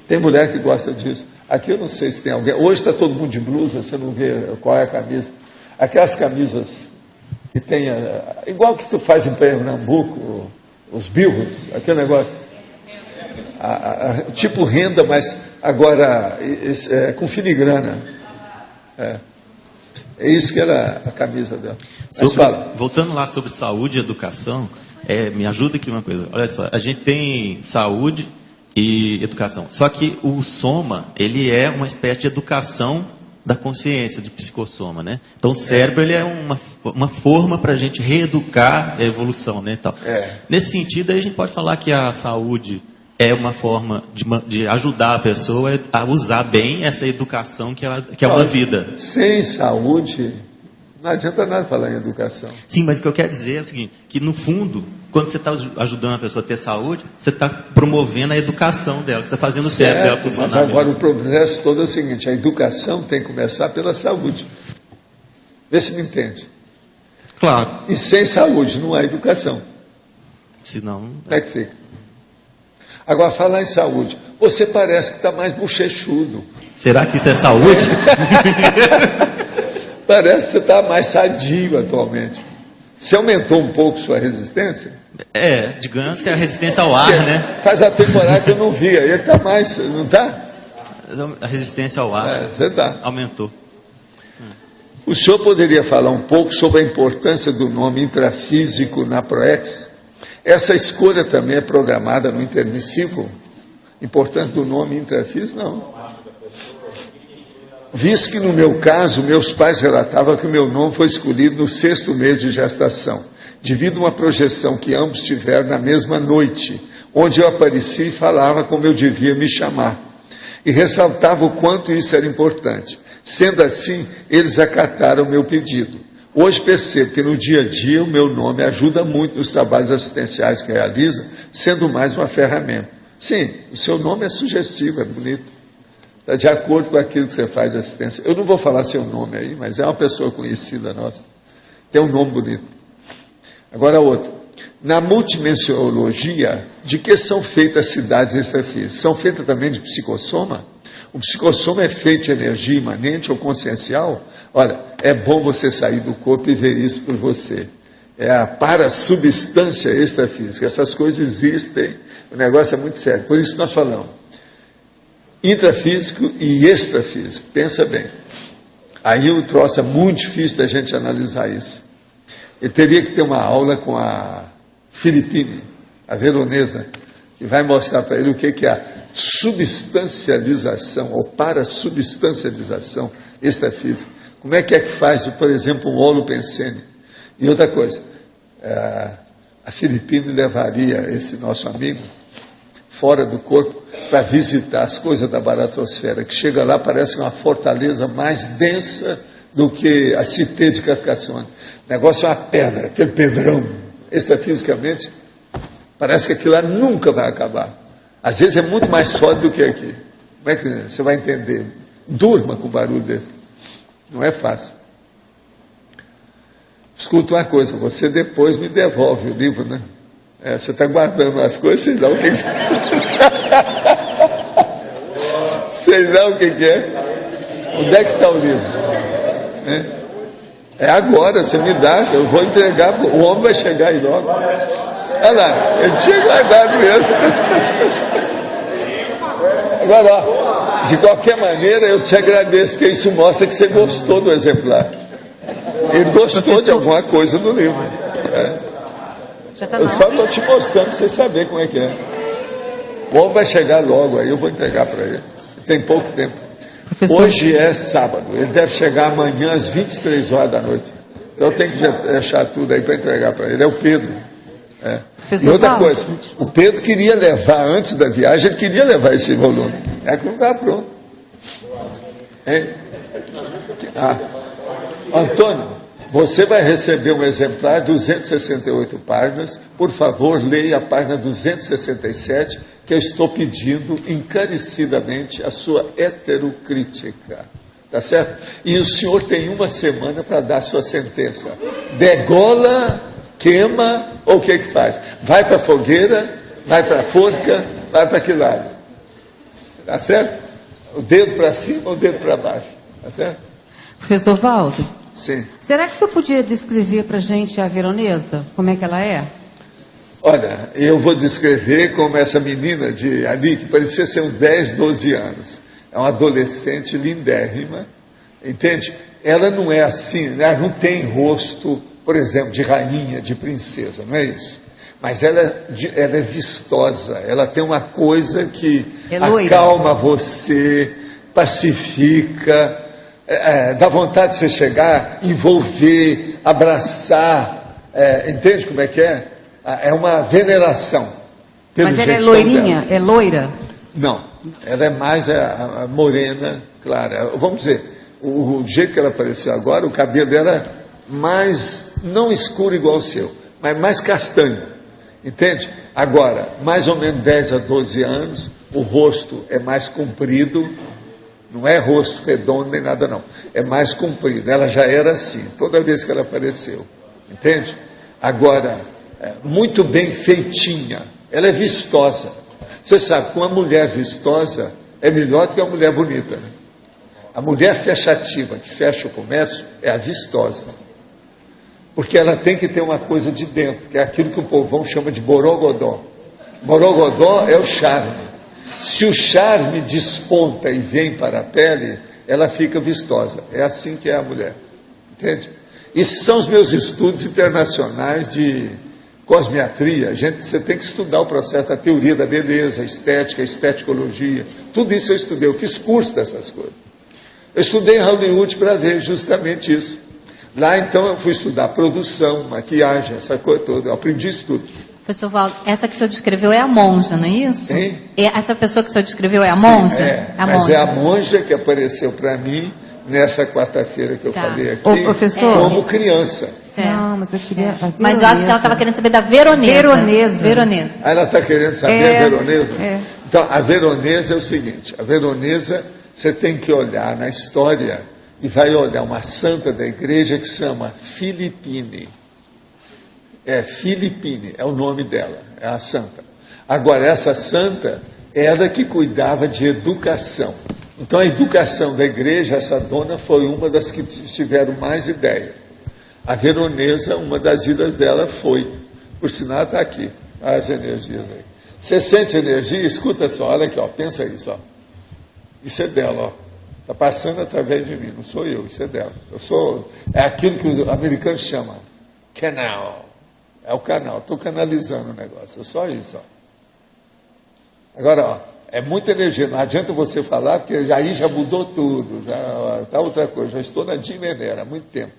Tem mulher que gosta disso. Aqui eu não sei se tem alguém. Hoje está todo mundo de blusa, você não vê qual é a camisa. Aquelas camisas que tem, igual que tu faz em Pernambuco, os birros, aquele negócio. Tipo renda, mas agora com filigrana. É isso que era a camisa dela. Voltando lá sobre saúde e educação, me ajuda aqui uma coisa. Olha só, a gente tem saúde e educação. Só que o soma, ele é uma espécie de educação da consciência, de psicossoma, né? Então o cérebro, ele é uma forma para a gente reeducar a evolução, né? Então, nesse sentido, aí a gente pode falar que a saúde é uma forma de ajudar a pessoa a usar bem essa educação que é uma vida. Sem saúde, não adianta nada falar em educação. Sim, mas o que eu quero dizer é o seguinte, que no fundo, quando você está ajudando a pessoa a ter saúde, você está promovendo a educação dela, você está fazendo o cérebro dela funcionar. Mas agora o processo todo é o seguinte, a educação tem que começar pela saúde. Vê se me entende. Claro. E sem saúde não há educação. Senão... Como é que fica? Agora, falar em saúde, você parece que está mais bochechudo. Será que isso é saúde? Parece que você está mais sadio atualmente. Você aumentou um pouco sua resistência? Digamos que é a resistência ao ar, né? Faz a temporada que eu não vi, aí está mais, não está? A resistência ao ar você tá. aumentou. O senhor poderia falar um pouco sobre a importância do nome intrafísico na ProEx? Essa escolha também é programada no intermissivo? Importância do nome intrafísico? Não. Visto que no meu caso, meus pais relatavam que o meu nome foi escolhido no 6º mês de gestação, devido a uma projeção que ambos tiveram na mesma noite, onde eu apareci e falava como eu devia me chamar. E ressaltava o quanto isso era importante. Sendo assim, eles acataram o meu pedido. Hoje percebo que no dia a dia o meu nome ajuda muito nos trabalhos assistenciais que realiza, sendo mais uma ferramenta. Sim, o seu nome é sugestivo, é bonito. Está de acordo com aquilo que você faz de assistência. Eu não vou falar seu nome aí, mas é uma pessoa conhecida nossa. Tem um nome bonito. Agora outra. Na multimenciologia, de que são feitas as cidades extrafísicas? São feitas também de psicossoma? O psicossoma é feito de energia imanente ou consciencial? Olha, é bom você sair do corpo e ver isso por você. É a parasubstância extrafísica. Essas coisas existem, o negócio é muito sério. Por isso nós falamos intrafísico e extrafísico. Pensa bem. Aí o troço é muito difícil da gente analisar isso. Eu teria que ter uma aula com a Filipine, a veronesa, que vai mostrar para ele o que é a substancialização ou parasubstancialização extrafísica. Como é que faz, por exemplo, um holopensene? E outra coisa, a Filipine levaria esse nosso amigo fora do corpo para visitar as coisas da baratrosfera, que chega lá, parece uma fortaleza mais densa do que a Cité de Carcassonne. O negócio é uma pedra, aquele pedrão. Extrafisicamente, parece que aquilo lá nunca vai acabar. Às vezes é muito mais sólido do que aqui. Como é que você vai entender? Durma com um barulho desse. Não é fácil. Escuta uma coisa, você depois me devolve o livro, né? Você está guardando as coisas, sei lá o que sei lá o que é. Onde é que está o livro? É agora, você me dá, eu vou entregar, o homem vai chegar aí logo. Olha lá, eu tinha guardado mesmo. Agora, ó, de qualquer maneira, eu te agradeço, porque isso mostra que você gostou do exemplar. Ele gostou de alguma coisa do livro. Eu só estou te mostrando para você saber como é que é. O homem vai chegar logo aí, eu vou entregar para ele. Tem pouco tempo. Professor... Hoje é sábado, ele deve chegar amanhã às 23 horas da noite. Então eu tenho que deixar tudo aí para entregar para ele. É o Pedro. E outra coisa, o Pedro queria levar, antes da viagem, ele queria levar esse volume. É que não está pronto. Antônio, você vai receber um exemplar, 268 páginas. Por favor, leia a página 267, que eu estou pedindo encarecidamente a sua heterocrítica. Tá certo? E o senhor tem uma semana para dar a sua sentença. Degola, queima, ou o que faz? Vai para a fogueira, vai para a forca, vai para que lado? Tá certo? O dedo para cima ou o dedo para baixo? Tá certo? Professor Valdo? Sim. Será que o senhor podia descrever para a gente a veronesa? Como é que ela é? Olha, eu vou descrever como essa menina de ali, que parecia ser uns 10, 12 anos. É uma adolescente lindérrima, entende? Ela não é assim, ela não tem rosto, por exemplo, de rainha, de princesa, não é isso? Mas ela é vistosa, ela tem uma coisa que acalma você, pacifica, dá vontade de você chegar, envolver, abraçar, entende como é que é? É uma veneração. Mas ela é loirinha? Dela. É loira? Não, ela é mais a morena, clara. Vamos dizer, o jeito que ela apareceu agora, o cabelo dela mais, não escuro igual o seu, mas mais castanho, entende? Agora, mais ou menos 10 a 12 anos, o rosto é mais comprido, não é rosto redondo nem nada não, é mais comprido. Ela já era assim, toda vez que ela apareceu, entende? Agora, muito bem feitinha, ela é vistosa. Você sabe que uma mulher vistosa é melhor do que uma mulher bonita, né? A mulher fechativa, que fecha o comércio, é a vistosa, porque ela tem que ter uma coisa de dentro, que é aquilo que o povão chama de borogodó. Borogodó é o charme. Se o charme desponta e vem para a pele, ela fica vistosa. É assim que é a mulher, entende? Esses são os meus estudos internacionais de cosmiatria. Você tem que estudar o processo da teoria da beleza, a estética, a esteticologia. Tudo isso eu estudei, eu fiz curso dessas coisas. Eu estudei em Hollywood para ver justamente isso. Lá, então, eu fui estudar produção, maquiagem, essa coisa toda. Eu aprendi isso tudo. Professor Valdo, essa que o senhor descreveu é a monja, não é isso? Hein? Essa pessoa que o senhor descreveu é a Sim, monja? Mas é a monja que apareceu para mim nessa quarta-feira que eu falei aqui, como criança. Não, mas eu queria... Mas eu acho que ela estava querendo saber da Veronesa. Ah, ela está querendo saber a Veronesa? Então, a Veronesa é o seguinte, a Veronesa, você tem que olhar na história e vai olhar uma santa da igreja que se chama Filipine. Filipine, é o nome dela, é a santa. Agora, essa santa, ela que cuidava de educação. Então, a educação da igreja, essa dona foi uma das que tiveram mais ideia. A Veronesa, uma das vidas dela foi. Por sinal, está aqui, as energias aí. Você sente energia? Escuta só, olha aqui, ó, pensa isso. Ó. Isso é dela, está passando através de mim, não sou eu, isso é dela. É aquilo que os americanos chamam canal. É o canal, estou canalizando o negócio, é só isso. Ó. Agora, ó, é muita energia, não adianta você falar, porque aí já mudou tudo, já está outra coisa, já estou na Dimenera há muito tempo.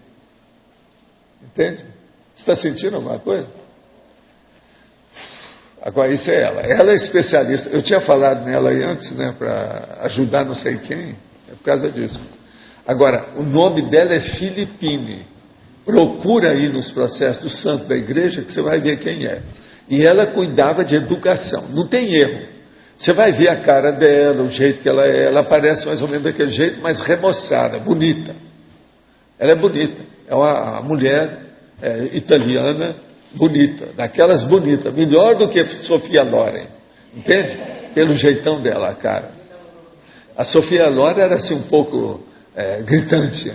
Entende? Você está sentindo alguma coisa? Agora, isso é ela. Ela é especialista. Eu tinha falado nela aí antes, né, para ajudar não sei quem, é por causa disso. Agora, o nome dela é Filipine. Procura aí nos processos do santo da igreja que você vai ver quem é. E ela cuidava de educação. Não tem erro. Você vai ver a cara dela, o jeito que ela é. Ela parece mais ou menos daquele jeito, mas remoçada, bonita. Ela é bonita. É uma mulher italiana bonita, daquelas bonitas, melhor do que Sofia Loren, entende? Pelo jeitão dela, a cara. A Sofia Loren era assim um pouco gritante,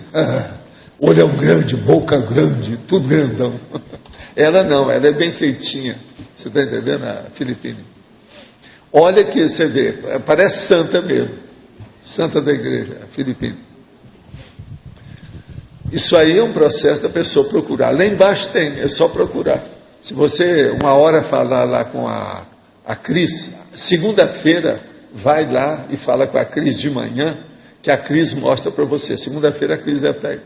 olhão grande, boca grande, tudo grandão. Ela não, ela é bem feitinha, você está entendendo, a Filipine? Olha que você vê, parece santa mesmo, santa da igreja, a Filipine. Isso aí é um processo da pessoa procurar. Lá embaixo tem, é só procurar. Se você, uma hora, falar lá com a Cris, segunda-feira, vai lá e fala com a Cris de manhã, que a Cris mostra para você. Segunda-feira a Cris deve estar aí.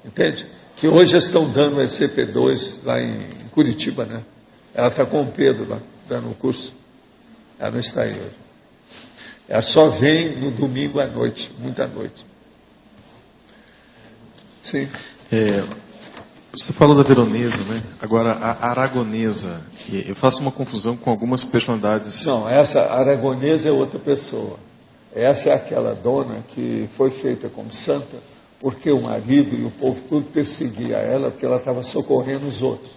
Entende? Que hoje eles estão dando o ECP2 lá em Curitiba, né? Ela está com o Pedro lá, dando o curso. Ela não está aí hoje. Ela só vem no domingo à noite, muita noite. Sim. Você falou da Veronesa, né? Agora, a Aragonesa, eu faço uma confusão com algumas personalidades. Não, essa Aragonesa é outra pessoa. Essa é aquela dona que foi feita como santa porque o marido e o povo tudo perseguia ela porque ela estava socorrendo os outros.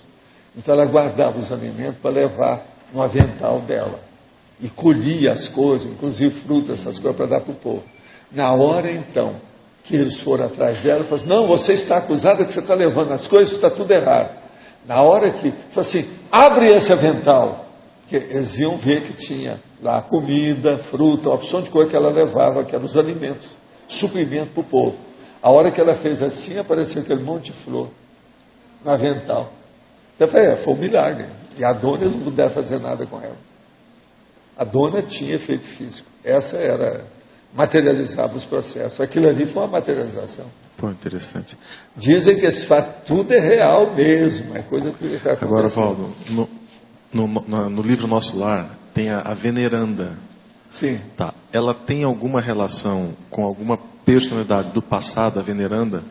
Então ela guardava os alimentos para levar no avental dela e colhia as coisas, inclusive frutas, essas coisas, para dar para o povo. Na hora, então, que eles foram atrás dela, falaram assim, não, você está acusada que você está levando as coisas, está tudo errado. Na hora que, falou assim, abre esse avental, que eles iam ver que tinha lá comida, fruta, a opção de coisa que ela levava, que eram os alimentos, suprimento para o povo. A hora que ela fez assim, apareceu aquele monte de flor no avental. Então, foi um milagre. E a dona, eles não puderam fazer nada com ela. A dona tinha efeito físico. Essa era... materializava os processos. Aquilo ali foi uma materialização. Pô, interessante. Dizem que esse fato tudo é real mesmo, é coisa que aconteceu. Agora, Valdo, no livro Nosso Lar, tem a veneranda. Sim. Tá. Ela tem alguma relação com alguma personalidade do passado, a veneranda?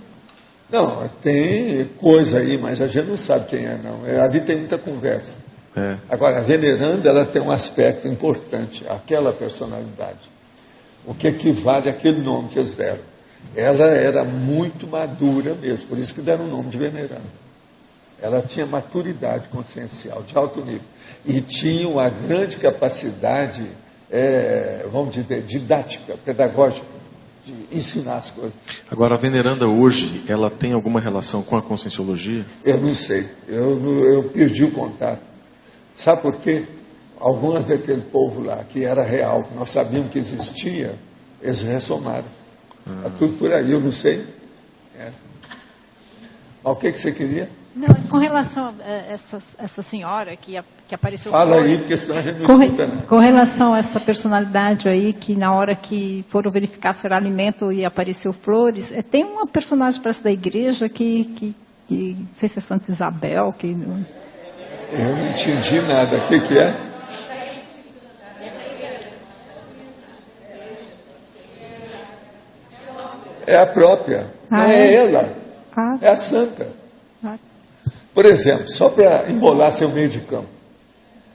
Não, tem coisa aí, mas a gente não sabe quem é, não. Ali tem muita conversa. Agora, a veneranda, ela tem um aspecto importante, aquela personalidade. O que equivale àquele nome que eles deram. Ela era muito madura mesmo, por isso que deram o nome de veneranda. Ela tinha maturidade consciencial, de alto nível. E tinha uma grande capacidade, vamos dizer, didática, pedagógica, de ensinar as coisas. Agora, a veneranda hoje, ela tem alguma relação com a conscienciologia? Eu não sei, eu perdi o contato. Sabe por quê? Algumas daquele povo lá, que era real, que nós sabíamos que existia, eles ressomaram. Está tudo por aí, eu não sei. Mas o que você queria? Não, com relação a essa senhora que apareceu... Fala flores, aí, porque senão a gente não escuta, né? Com relação a essa personalidade aí, que na hora que foram verificar se era alimento e apareceu flores, tem uma personagem, parece, da igreja que não sei se é Santa Isabel, que... Eu não entendi nada. O que é? É a própria, não é ela, é a santa. Por exemplo, só para embolar seu meio de campo,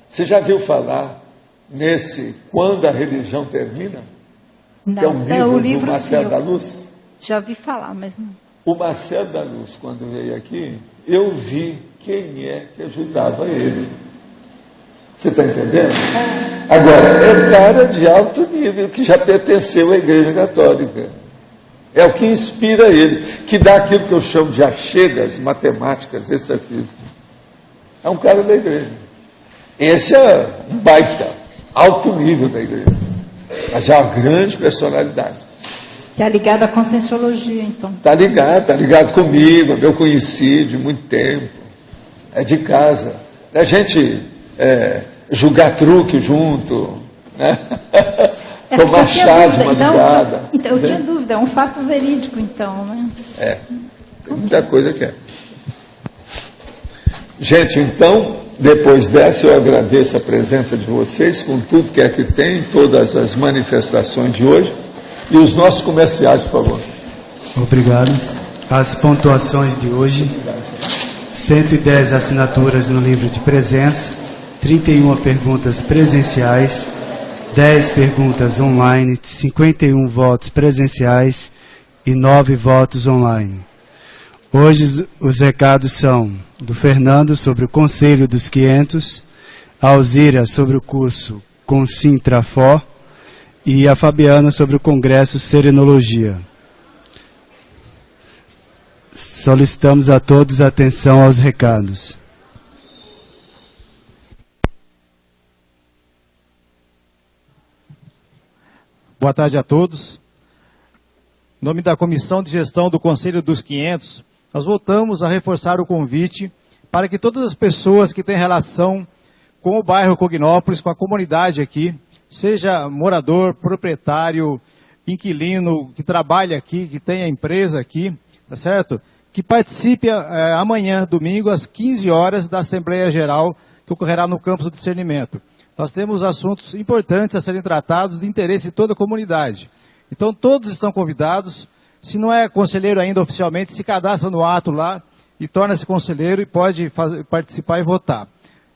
você já viu falar nesse Quando a Religião Termina? Não, que é um livro do Marcelo da Luz? Já vi falar, mas não. O Marcelo da Luz, quando veio aqui, eu vi quem é que ajudava ele. Você está entendendo? Agora, é um cara de alto nível, que já pertenceu à Igreja Católica. É o que inspira ele, que dá aquilo que eu chamo de achegas matemáticas, extrafísicas. É um cara da igreja. Esse é um baita, alto nível da igreja. Mas é uma grande personalidade. Está ligado à Conscienciologia, então. Está ligado comigo, eu conheci de muito tempo. É de casa. A gente jogar truque junto, né? Tomar chá de madrugada. Então, eu tinha dúvida, é um fato verídico, então, né? Tem muita coisa que é. Gente, então, depois dessa, eu agradeço a presença de vocês, com tudo que é que tem, todas as manifestações de hoje, e os nossos comerciais, por favor. Obrigado. As pontuações de hoje: 110 assinaturas no livro de presença, 31 perguntas presenciais, 10 perguntas online, 51 votos presenciais e 9 votos online. Hoje os recados são do Fernando sobre o Conselho dos 500, a Alzira sobre o curso com Sintrafó e a Fabiana sobre o Congresso Serenologia. Solicitamos a todos atenção aos recados. Boa tarde a todos. Em nome da Comissão de Gestão do Conselho dos 500, nós voltamos a reforçar o convite para que todas as pessoas que têm relação com o bairro Cognópolis, com a comunidade aqui, seja morador, proprietário, inquilino, que trabalha aqui, que tenha empresa aqui, tá certo? Que participe amanhã, domingo, às 15 horas, da Assembleia Geral, que ocorrerá no Campus do Discernimento. Nós temos assuntos importantes a serem tratados de interesse de toda a comunidade. Então, todos estão convidados. Se não é conselheiro ainda oficialmente, se cadastra no ato lá e torna-se conselheiro e pode participar e votar.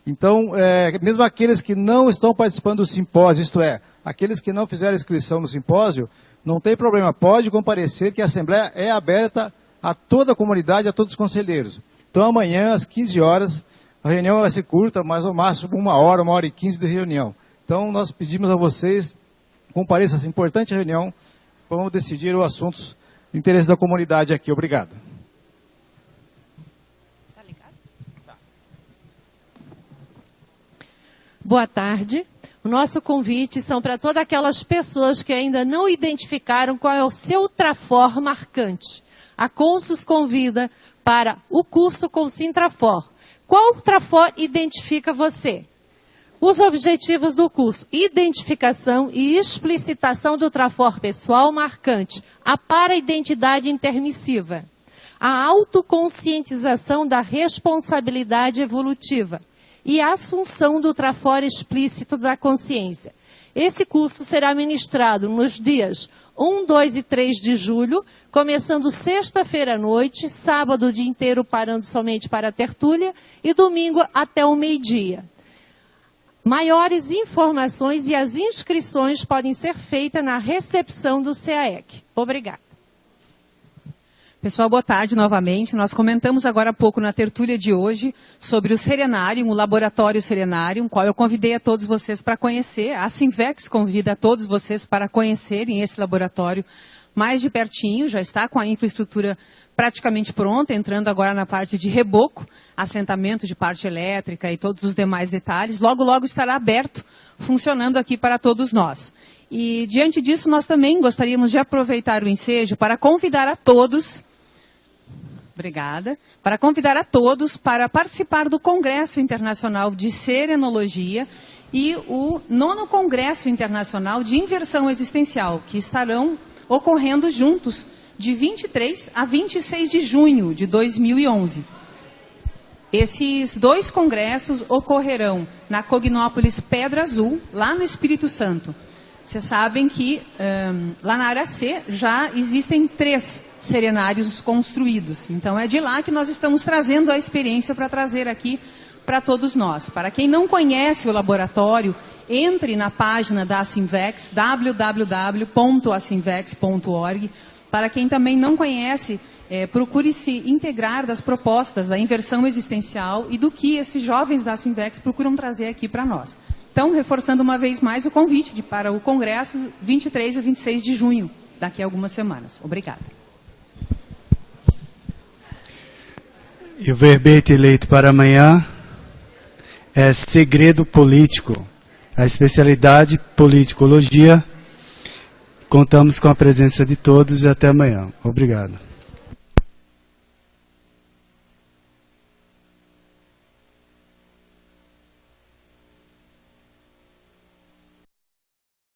Então, mesmo aqueles que não estão participando do simpósio, isto é, aqueles que não fizeram inscrição no simpósio, não tem problema, pode comparecer, que a Assembleia é aberta a toda a comunidade, a todos os conselheiros. Então, amanhã, às 15 horas, a reunião vai ser curta, mas ao máximo 1 hora e 15 de reunião. Então, nós pedimos a vocês, compareçam a essa importante reunião, vamos decidir os assuntos de interesse da comunidade aqui. Obrigado. Boa tarde. O nosso convite são para todas aquelas pessoas que ainda não identificaram qual é o seu Trafor marcante. A Consus convida para o curso com Sintrafor. Qual Trafor identifica você? Os objetivos do curso: identificação e explicitação do Trafor pessoal marcante, a para-identidade intermissiva, a autoconscientização da responsabilidade evolutiva e a assunção do Trafor explícito da consciência. Esse curso será ministrado nos dias 1, 2 e 3 de julho, começando sexta-feira à noite, sábado o dia inteiro parando somente para a tertúlia e domingo até o meio-dia. Maiores informações e as inscrições podem ser feitas na recepção do CAEC. Obrigada. Pessoal, boa tarde novamente. Nós comentamos agora há pouco na tertúlia de hoje sobre o Serenário, o Laboratório Serenário, qual eu convidei a todos vocês para conhecer. A Sinvex convida a todos vocês para conhecerem esse laboratório mais de pertinho, já está com a infraestrutura praticamente pronta, entrando agora na parte de reboco, assentamento de parte elétrica e todos os demais detalhes. Logo, logo estará aberto, funcionando aqui para todos nós. E, diante disso, nós também gostaríamos de aproveitar o ensejo para convidar a todos Obrigada. Para convidar a todos para participar do Congresso Internacional de Serenologia e o 9º Congresso Internacional de Inversão Existencial, que estarão ocorrendo juntos de 23 a 26 de junho de 2011. Esses 2 congressos ocorrerão na Cognópolis Pedra Azul, lá no Espírito Santo. Vocês sabem que lá na área C já existem 3 serenários construídos. Então é de lá que nós estamos trazendo a experiência para trazer aqui para todos nós. Para quem não conhece o laboratório, entre na página da Assimvex, www.assimvex.org. Para quem também não conhece, procure se integrar das propostas da inversão existencial e do que esses jovens da Assimvex procuram trazer aqui para nós. Então, reforçando uma vez mais o convite para o Congresso 23 a 26 de junho, daqui a algumas semanas. Obrigada. E o verbete eleito para amanhã é segredo político, a especialidade politicologia. Contamos com a presença de todos e até amanhã. Obrigado.